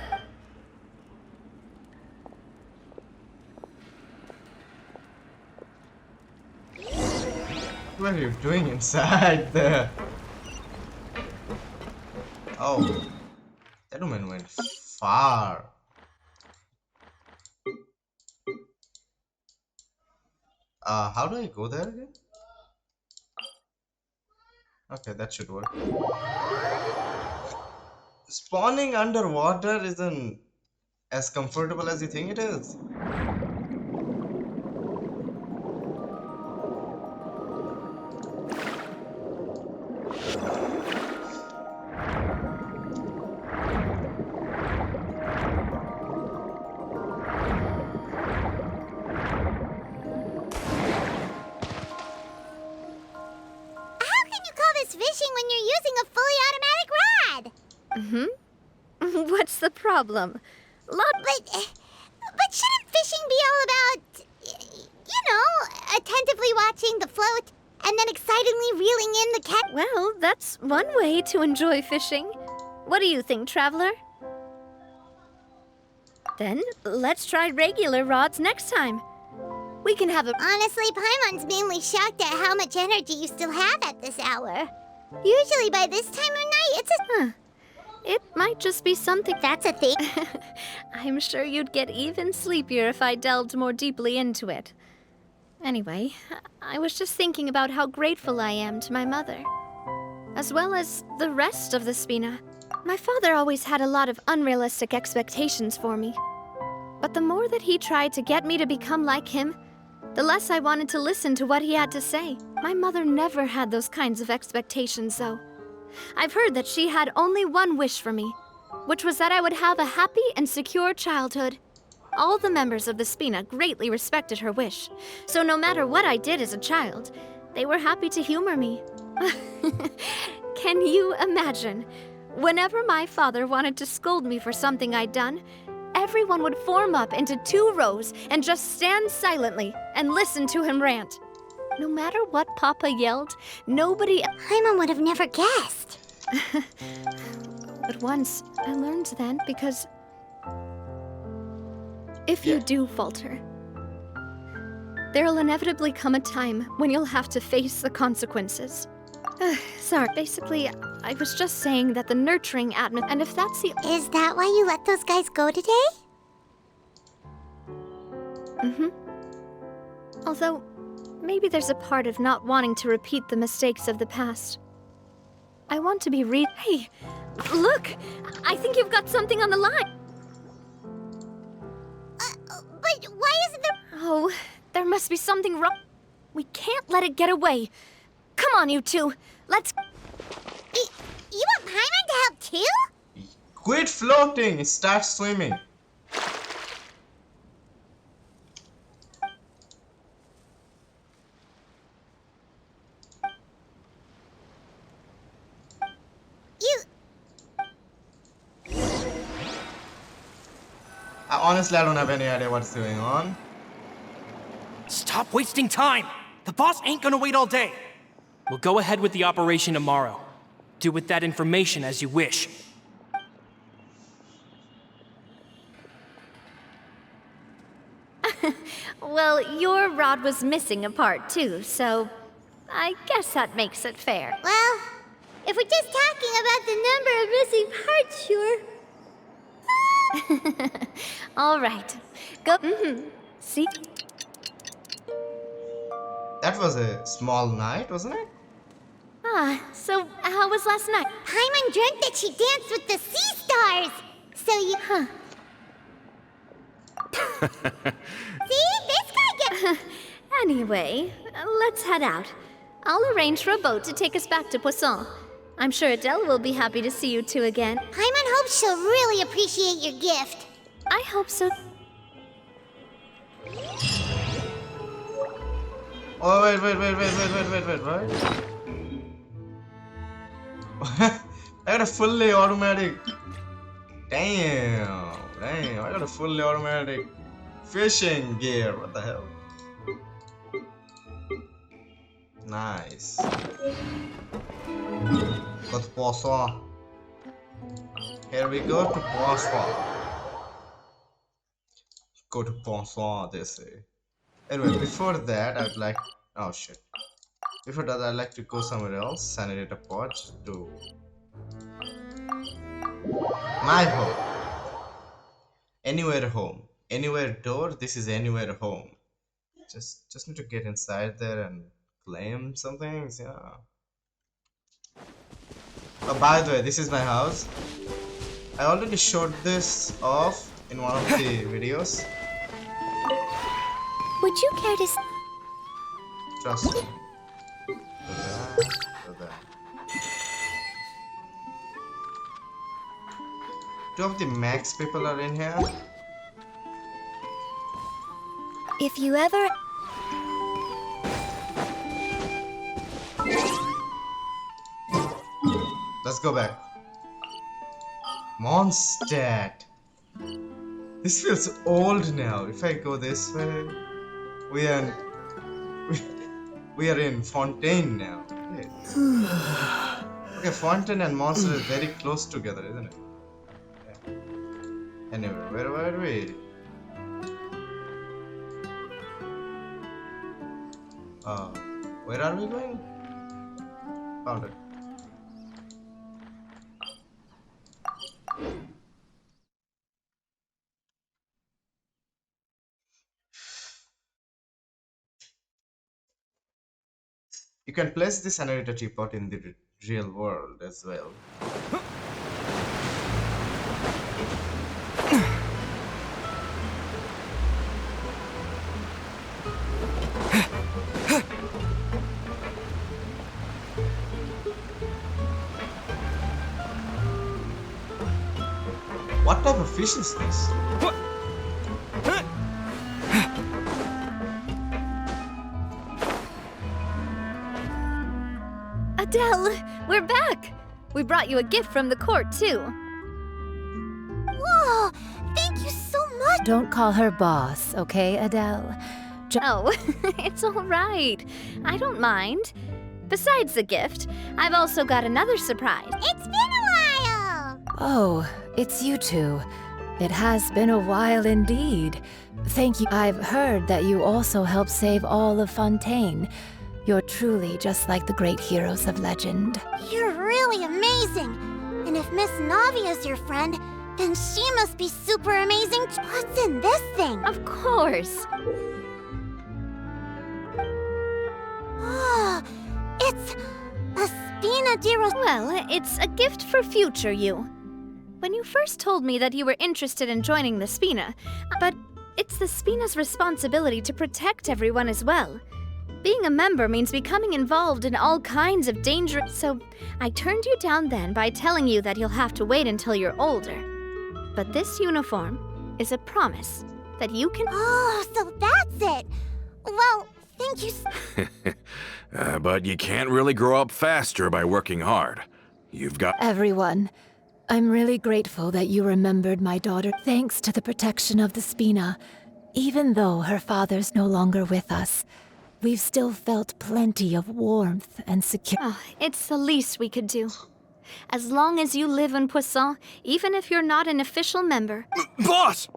What are you doing inside there? Oh, that woman went far. How do I go there again? Okay, that should work. Spawning underwater isn't as comfortable as you think it is. Fishing when you're using a fully automatic rod. What's the problem? But shouldn't fishing be all about, attentively watching the float and then excitedly reeling in the catch? Well, that's one way to enjoy fishing. What do you think, Traveler? Then, let's try regular rods next time. We can have a... Honestly, Paimon's mainly shocked at how much energy you still have at this hour. Usually by this time of night, it's a... It might just be something... That's a thing. I'm sure you'd get even sleepier if I delved more deeply into it. Anyway, I was just thinking about how grateful I am to my mother, as well as the rest of the Spina. My father always had a lot of unrealistic expectations for me. But the more that he tried to get me to become like him, the less I wanted to listen to what he had to say. My mother never had those kinds of expectations, though. I've heard that she had only one wish for me, which was that I would have a happy and secure childhood. All the members of the Spina greatly respected her wish, so no matter what I did as a child, they were happy to humor me. Can you imagine? Whenever my father wanted to scold me for something I'd done, everyone would form up into 2 rows and just stand silently and listen to him rant. No matter what Papa yelled, nobody... Paimon would have never guessed. But once, I learned then, because... If you do falter, there'll inevitably come a time when you'll have to face the consequences. Sorry, basically, I was just saying that the nurturing atmosphere, and if that's the... Is that why you let those guys go today? Although, maybe there's a part of not wanting to repeat the mistakes of the past. I want to be Hey, look! I think you've got something on the line! But why isn't there... Oh, there must be something wrong. We can't let it get away. Come on, you two. Let's... You want Paimon to help too? Quit floating! Start swimming. Honestly, I don't have any idea what's going on. Stop wasting time! The boss ain't gonna wait all day. We'll go ahead with the operation tomorrow. Do with that information as you wish. Well, your rod was missing a part too, so I guess that makes it fair. Well, if we're just talking about the number of missing parts, sure. All right. Go. See? That was a small night, wasn't it? So how was last night? Paimon dreamt that she danced with the sea stars. So you... Huh. See? This guy gets... Anyway, let's head out. I'll arrange for a boat to take us back to Poisson. I'm sure Adele will be happy to see you two again. Paimon hopes she'll really appreciate your gift. I hope so. Oh, wait, right? I got a fully automatic. Damn, I got a fully automatic fishing gear. What the hell? Nice. Go to Poisson. Here we go to Poisson. Go to Poisson, they say. Anyway, before that, I'd like. Oh shit. Before that, I'd like to go somewhere else. Sanitate a pod to my home. Anywhere home. Anywhere door. This is anywhere home. Just need to get inside there and claim some things. Yeah. Oh, by the way, this is my house. I already showed this off in one of the videos. Would you care to... Trust me. Do that. Two of the max people are in here. If you ever... Let's go back. Mondstadt. This feels old now. If I go this way, we are in Fontaine now. Okay, Fontaine and Monster is very close together, isn't it? Yeah. Anyway, where were we? Where are we going? Found it. You can place this annotator teapot in the real world as well. What type of fish is this? What? Adele, we're back! We brought you a gift from the court, too. Whoa! Thank you so much! Don't call her boss, okay, Adele? Oh, it's all right. I don't mind. Besides the gift, I've also got another surprise. It's been a while! Oh, it's you two. It has been a while indeed. Thank you. I've heard that you also helped save all of Fontaine. You're truly just like the great heroes of legend. You're really amazing! And if Miss Navia's your friend, then she must be super amazing too. What's in this thing? Of course. Oh, it's a Spina di Well, it's a gift for future you. When you first told me that you were interested in joining the Spina, but it's the Spina's responsibility to protect everyone as well. Being a member means becoming involved in all kinds of danger, so I turned you down then by telling you that you'll have to wait until you're older. But this uniform is a promise that you can... Oh, so that's it! Well, thank you But you can't really grow up faster by working hard. You've got... Everyone, I'm really grateful that you remembered my daughter. Thanks to the protection of the Spina, even though her father's no longer with us, we've still felt plenty of warmth and security. Oh, it's the least we could do. As long as you live in Poisson, even if you're not an official member. Boss!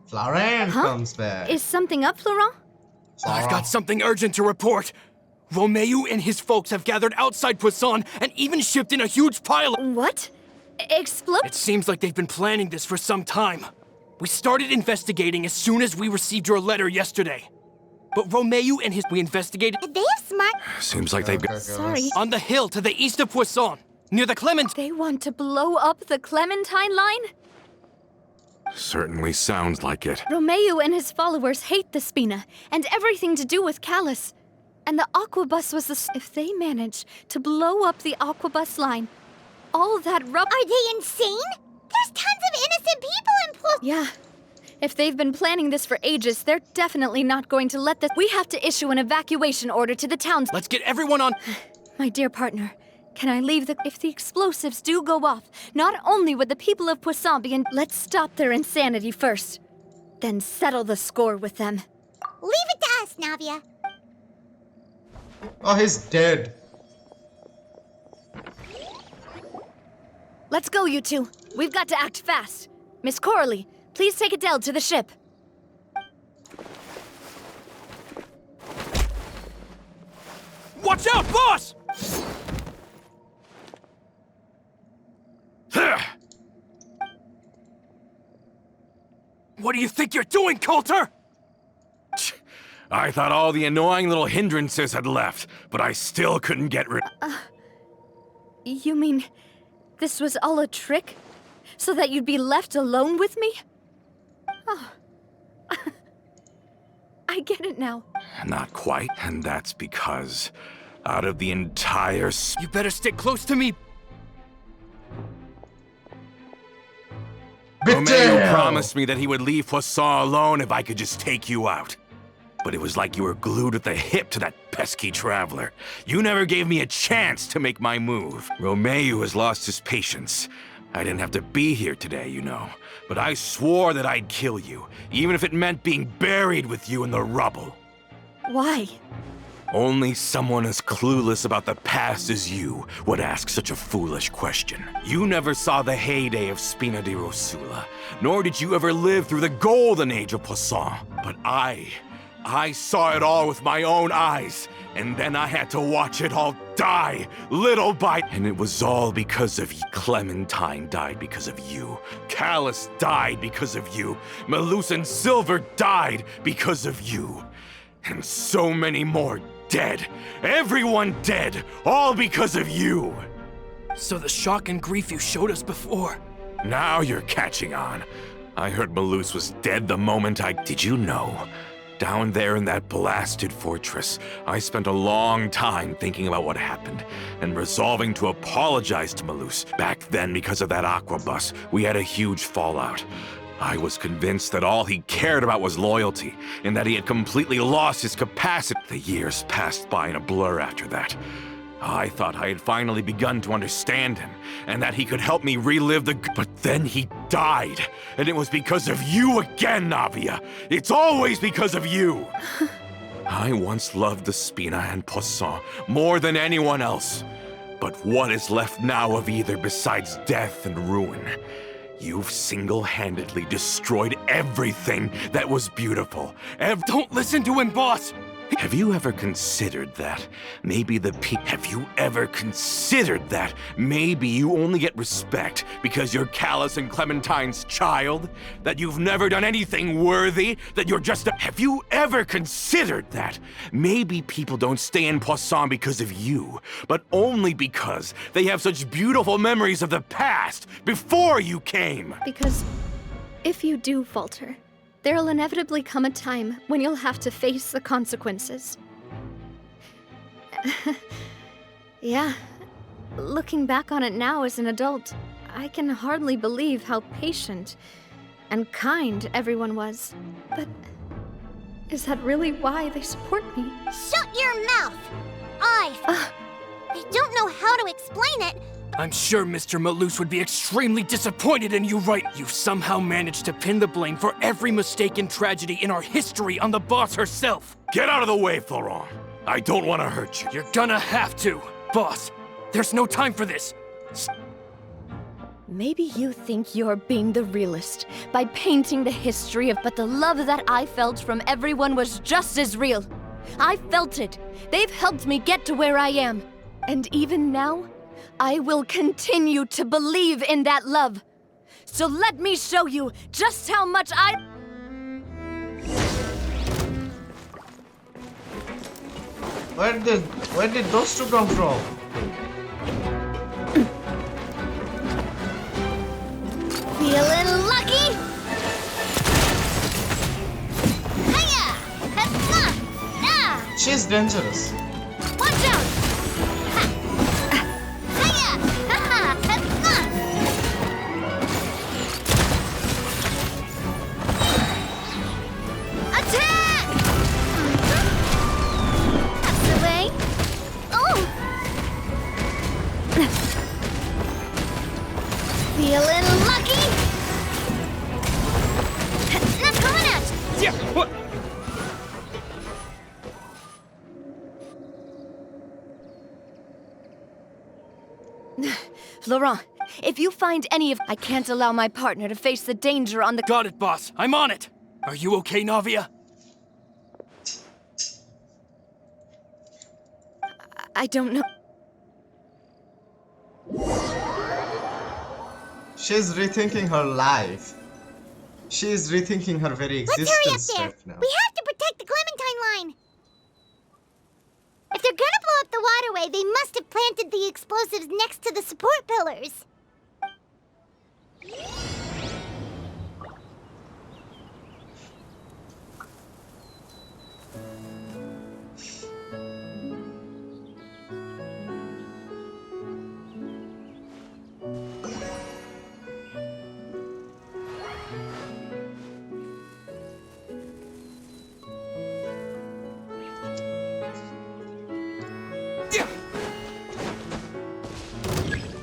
Florent comes back. Is something up, Florent? I've got something urgent to report. Romeo and his folks have gathered outside Poisson and even shipped in a huge pile of— What? Explode? It seems like they've been planning this for some time. We started investigating as soon as we received your letter yesterday. But Romeo and we investigated— They have smart. Seems like they've got. Sorry. on the hill to the east of Poisson, near the Clement— They want to blow up the Clementine line? Certainly sounds like it. Romeo and his followers hate the Spina and everything to do with Callus. And the Aquabus was the— If they manage to blow up the Aquabus line, all that Are they insane? There's tons of innocent people in Yeah. If they've been planning this for ages, they're definitely not going to let this— We have to issue an evacuation order to the towns. Let's get everyone on— My dear partner, can I leave the— If the explosives do go off, not only would the people of Poisson be in— Let's stop their insanity first. Then settle the score with them. Leave it to us, Navia. Oh, he's dead. Let's go, you two. We've got to act fast. Miss Coralie, please take Adele to the ship. Watch out, boss! What do you think you're doing, Coulter? I thought all the annoying little hindrances had left, but I still couldn't get rid. You mean this was all a trick? So that you'd be left alone with me? Oh. I get it now. Not quite, and that's because out of the entire You better stick close to me. Romeo promised me that he would leave Poisson alone if I could just take you out. But it was like you were glued at the hip to that pesky traveler. You never gave me a chance to make my move. Romeo has lost his patience. I didn't have to be here today, you know. But I swore that I'd kill you, even if it meant being buried with you in the rubble. Why? Only someone as clueless about the past as you would ask such a foolish question. You never saw the heyday of Spina di Rosula, nor did you ever live through the golden age of Poisson. But I saw it all with my own eyes, and then I had to watch it all die, little by— And it was all because of you. Clementine died because of you. Callus died because of you. Melus and Silver died because of you. And so many more dead. Everyone dead, all because of you. So the shock and grief you showed us before— Now you're catching on. I heard Melus was dead the moment Did you know? Down there in that blasted fortress, I spent a long time thinking about what happened and resolving to apologize to Melus. Back then, because of that aquabus, we had a huge fallout. I was convinced that all he cared about was loyalty, and that he had completely lost his capacity. The years passed by in a blur after that. I thought I had finally begun to understand him, and that he could help me relive the— But then he died, and it was because of you again, Navia. It's always because of you. I once loved the Spina and Poisson more than anyone else. But what is left now of either besides death and ruin? You've single-handedly destroyed everything that was beautiful. Don't listen to him, boss! Have you ever considered that maybe Have you ever considered that maybe you only get respect because you're Callus and Clementine's child? That you've never done anything worthy? That you're just Have you ever considered that maybe people don't stay in Poisson because of you, but only because they have such beautiful memories of the past before you came? Because if you do falter, there'll inevitably come a time when you'll have to face the consequences. Yeah, looking back on it now as an adult, I can hardly believe how patient and kind everyone was. But is that really why they support me? Shut your mouth! I don't know how to explain it, I'm sure Mr. Maloose would be extremely disappointed in you, right? You somehow managed to pin the blame for every mistake and tragedy in our history on the boss herself. Get out of the way, Florent. I don't want to hurt you. You're gonna have to. Boss, there's no time for this. Maybe you think you're being the realist by painting the history of, but the love that I felt from everyone was just as real. I felt it. They've helped me get to where I am. And even now, I will continue to believe in that love. So let me show you just how much Where did those two come from? Feeling lucky? Hiya! Ha-ha! Ah! She's dangerous. Watch out! Ha! Hiya! Ha-ha! Ha-ha! Attack! That's the way. Oh! Feeling lucky? Not coming at you. Yeah, what? Laurent, if you find any of... I can't allow my partner to face the danger on the... Got it, boss. I'm on it. Are you okay, Navia? I don't know. She's rethinking her life. She's rethinking her very Let's hurry up existence there. right now. We have to protect the Clementine line. If they're gonna blow up the waterway, they must have planted the explosives next to the support pillars.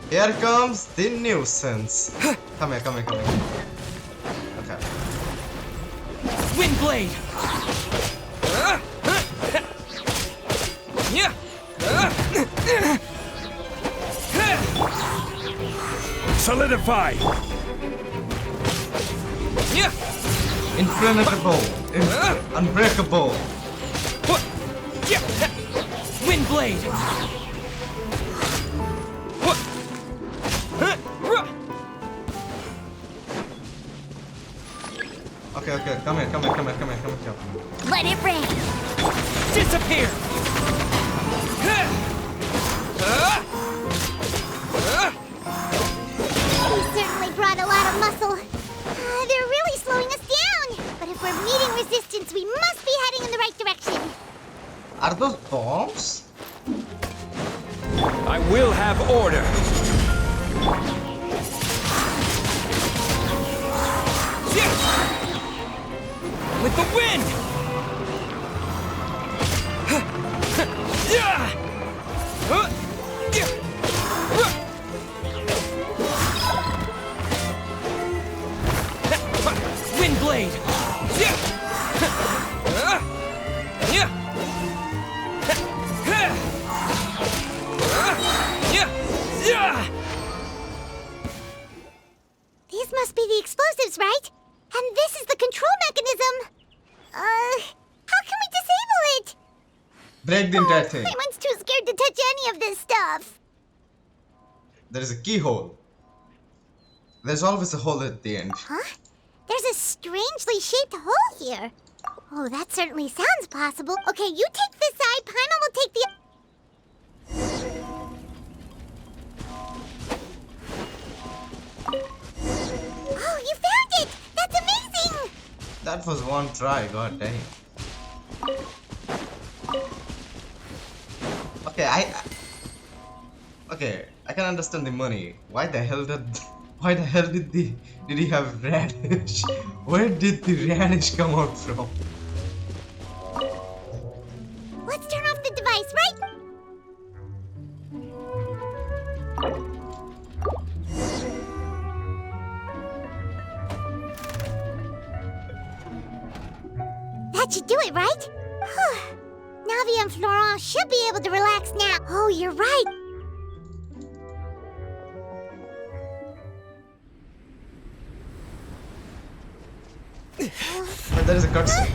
Here comes the nuisance. Come here, come here, come here. Okay. Wind blade. Yeah. Solidify! Yeah. Impenetrable. Unbreakable. What? Yeah. Wind blade. What? Okay, okay, come here, come here, come here, come here, come here, come here. Let it rain. Disappear. We certainly brought a lot of muscle. They're really slowing us down. But if we're meeting resistance, we must be heading in the right direction. Are those bombs? I will have order. With the wind! Wind blade! These must be the explosives, right? And this is the control mechanism. How can we disable it? Break the entire thing. Everyone's too scared to touch any of this stuff. There is a keyhole. There's always a hole at the end. Huh? There's a strangely shaped hole here. Oh, that certainly sounds possible. Okay, you take this side, Paimon will take the... Oh, you found it! That's amazing! That was one try, god dang. Okay, I can understand the money. Why the hell did he have radish? Where did the radish come out from? Let's turn off the device, right? That should do it, right? Navia and Florent should be able to relax now. Oh, you're right. But there is a cutscene.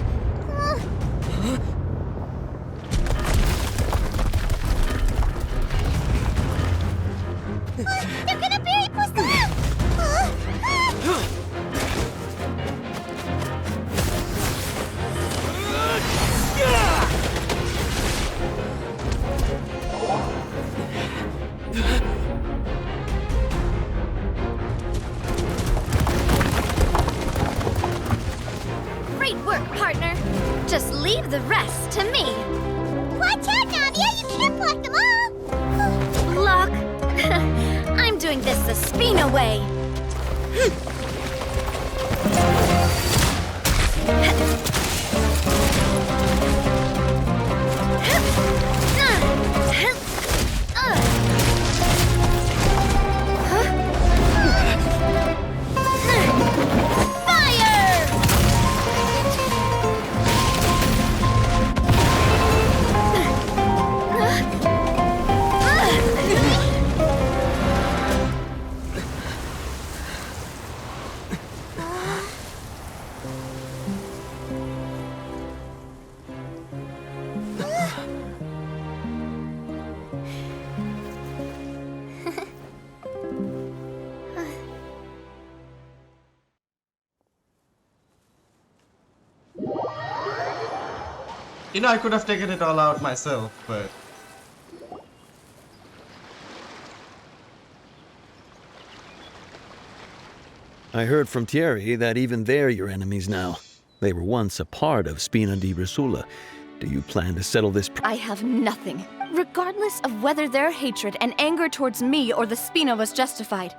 They're gonna bury Poisson! Great work, partner. Just leave the rest to me. Watch out, Navia! You can't block them all! Block. I'm doing this the Spina way. You know, I could have taken it all out myself, but... I heard from Thierry that even they're your enemies now. They were once a part of Spina di Risula. Do you plan to settle this? I have nothing, regardless of whether their hatred and anger towards me or the Spina was justified.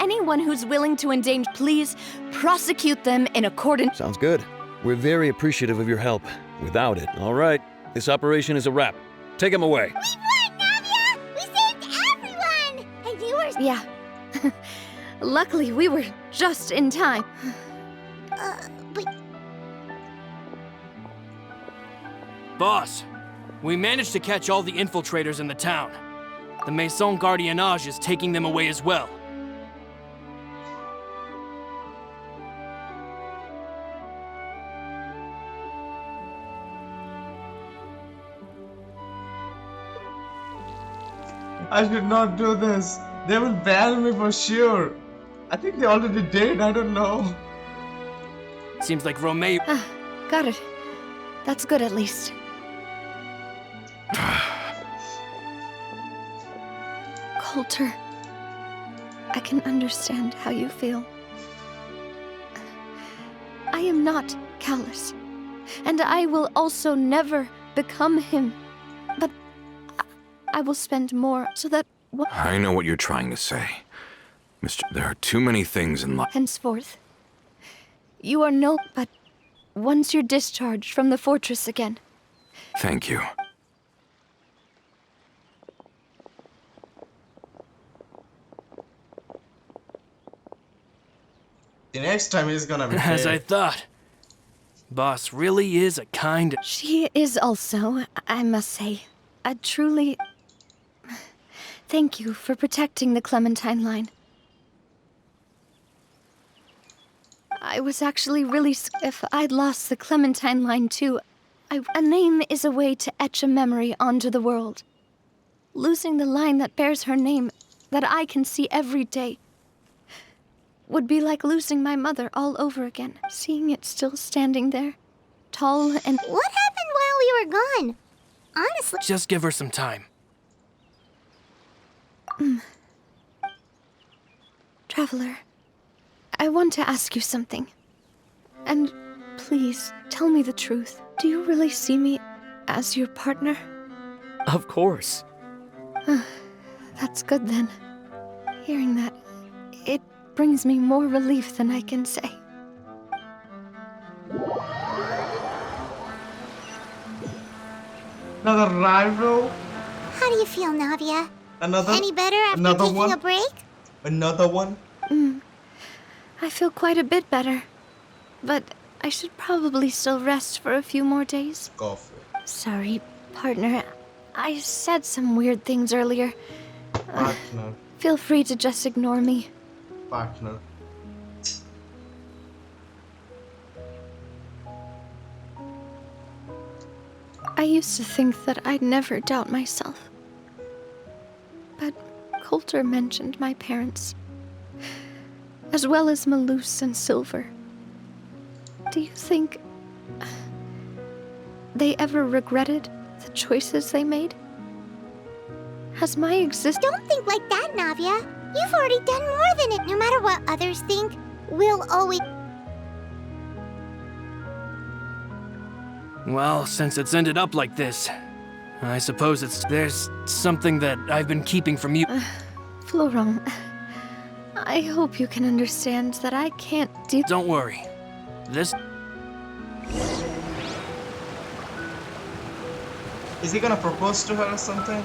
Anyone who's willing to endanger, please prosecute them in accordance. Sounds good. We're very appreciative of your help. Without it, all right. This operation is a wrap. Take him away. We won, Navia! We saved everyone! And you were... Yeah. Luckily, we were just in time. But... Boss, we managed to catch all the infiltrators in the town. The Maison Gardiennage is taking them away as well. I should not do this. They will ban me for sure. I think they already did, I don't know. Seems like Romeo... Got it. That's good at least. Coulter, I can understand how you feel. I am not callous, and I will also never become him. But I will spend more so that... I know what you're trying to say. Mister, there are too many things in life. Henceforth, you are no... But once you're discharged from the fortress again... Thank you. The next time he's gonna be As I paid. thought. Boss really is a kind... She is also, I must say, a truly... Thank you for protecting the Clementine line. I was actually really if I'd lost the Clementine line too. A name is a way to etch a memory onto the world. Losing the line that bears her name, that I can see every day, would be like losing my mother all over again. Seeing it still standing there, tall and... What happened while we were gone? Honestly... Just give her some time. Traveler, I want to ask you something. And please, tell me the truth. Do you really see me as your partner? Of course. That's good then. Hearing that, it brings me more relief than I can say. Another rival? How do you feel, Navia? Another? Any better after Another taking one? a break? Another one? I feel quite a bit better. But I should probably still rest for a few more days. Coffee. Sorry, partner. I said some weird things earlier. Partner. Feel free to just ignore me. Partner. I used to think that I'd never doubt myself. But Coulter mentioned my parents, as well as Malus and Silver. Do you think they ever regretted the choices they made? Has my existence... Don't think like that, Navia. You've already done more than it. No matter what others think, we'll always... Well, since it's ended up like this, I suppose there's something that I've been keeping from you. Florent, I hope you can understand that I can't do... Don't worry. This... Is he gonna propose to her or something?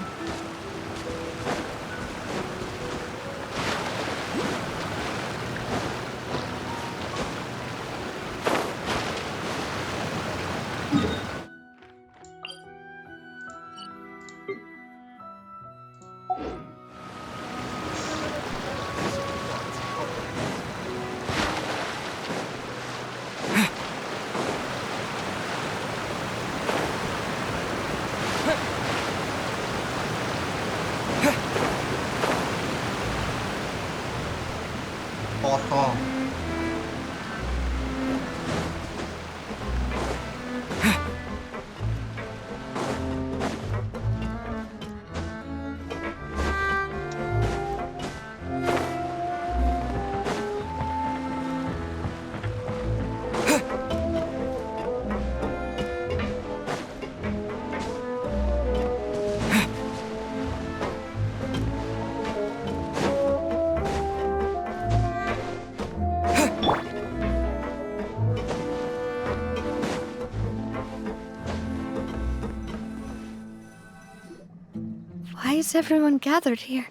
Why is everyone gathered here?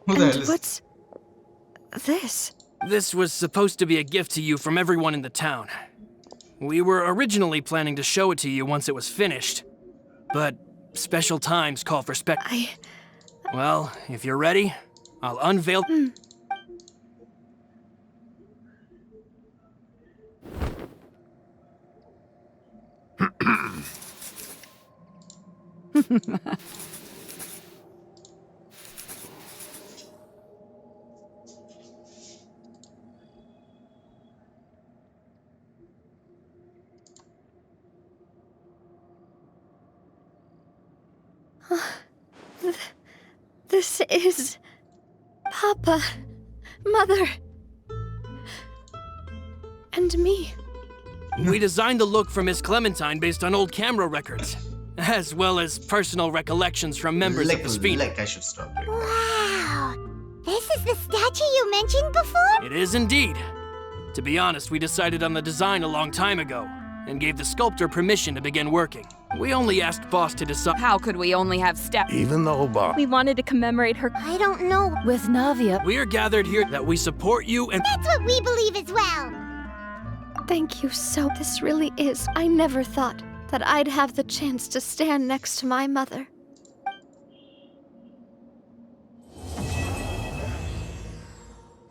Who the hell And is... what's... this? This was supposed to be a gift to you from everyone in the town. We were originally planning to show it to you once it was finished, but special times call for Well, if you're ready, I'll unveil... This is... Papa, Mother, and me. We designed the look for Miss Clementine based on old camera records, as well as personal recollections from members of the Spina. I should stop here. Wow! This is the statue you mentioned before? It is indeed. To be honest, we decided on the design a long time ago, and gave the sculptor permission to begin working. We only asked Boss to decide. How could we only have Even though Boss... We wanted to commemorate her. I don't know. With Navia, We are gathered here that we support you and... That's what we believe as well. Thank you so... This really is... I never thought that I'd have the chance to stand next to my mother.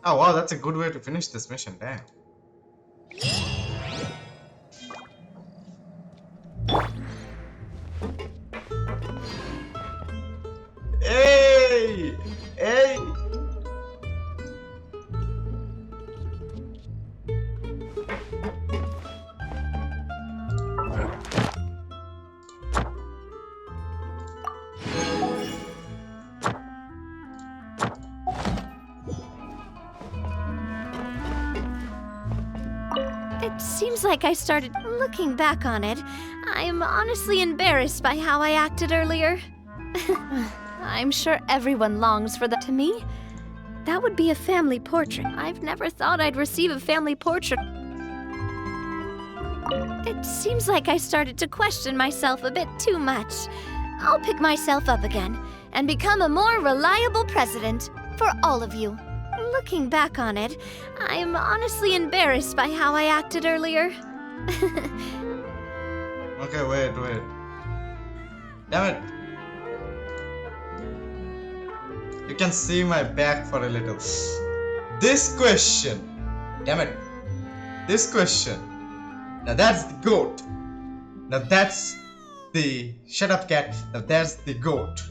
Oh wow, that's a good way to finish this mission, damn. Hey! Hey! It seems like I started... Looking back on it, I'm honestly embarrassed by how I acted earlier. I'm sure everyone longs for that. To me, that would be a family portrait. I've never thought I'd receive a family portrait. It seems like I started to question myself a bit too much. I'll pick myself up again and become a more reliable president for all of you. Looking back on it, I'm honestly embarrassed by how I acted earlier. Okay, wait. Damn it. You can see my back for a little. This question. Damn it. This question. Now that's the goat. Now that's the. Shut up, cat. Now that's the goat.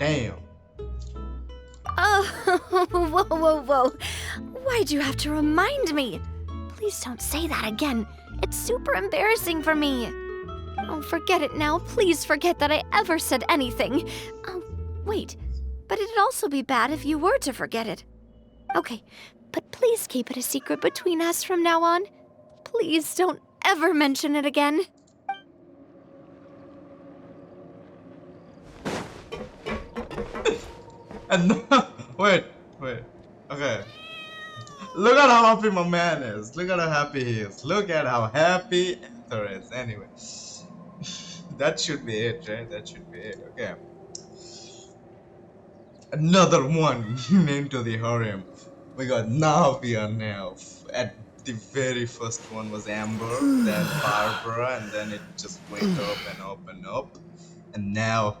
Damn. Oh, whoa. Why'd you have to remind me? Please don't say that again. It's super embarrassing for me. Oh, forget it now. Please forget that I ever said anything. Oh, wait. But it'd also be bad if you were to forget it. Okay, but please keep it a secret between us from now on. Please don't ever mention it again. And wait. Okay. Look at how happy my man is. Look at how happy he is. Look at how happy Ether is. Anyway. That should be it, right? That should be it. Okay. Another one into the harem. We got Navia now. At the very first one was Amber, then Barbara, and then it just went up and up and up. And now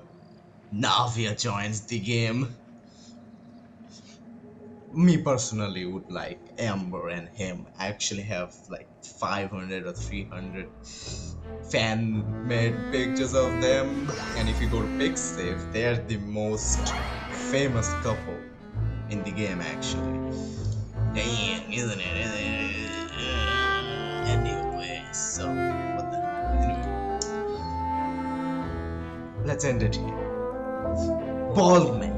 Navia joins the game. Me personally would like Amber and him actually have like 500 or 300 fan made pictures of them, and if you go to Picsave, they're the most famous couple in the game actually. Dang, isn't it? Anyway, so what the anyway. Let's end it here. Bald man.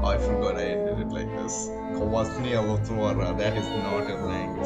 I forgot I ended it like this. That is not a language.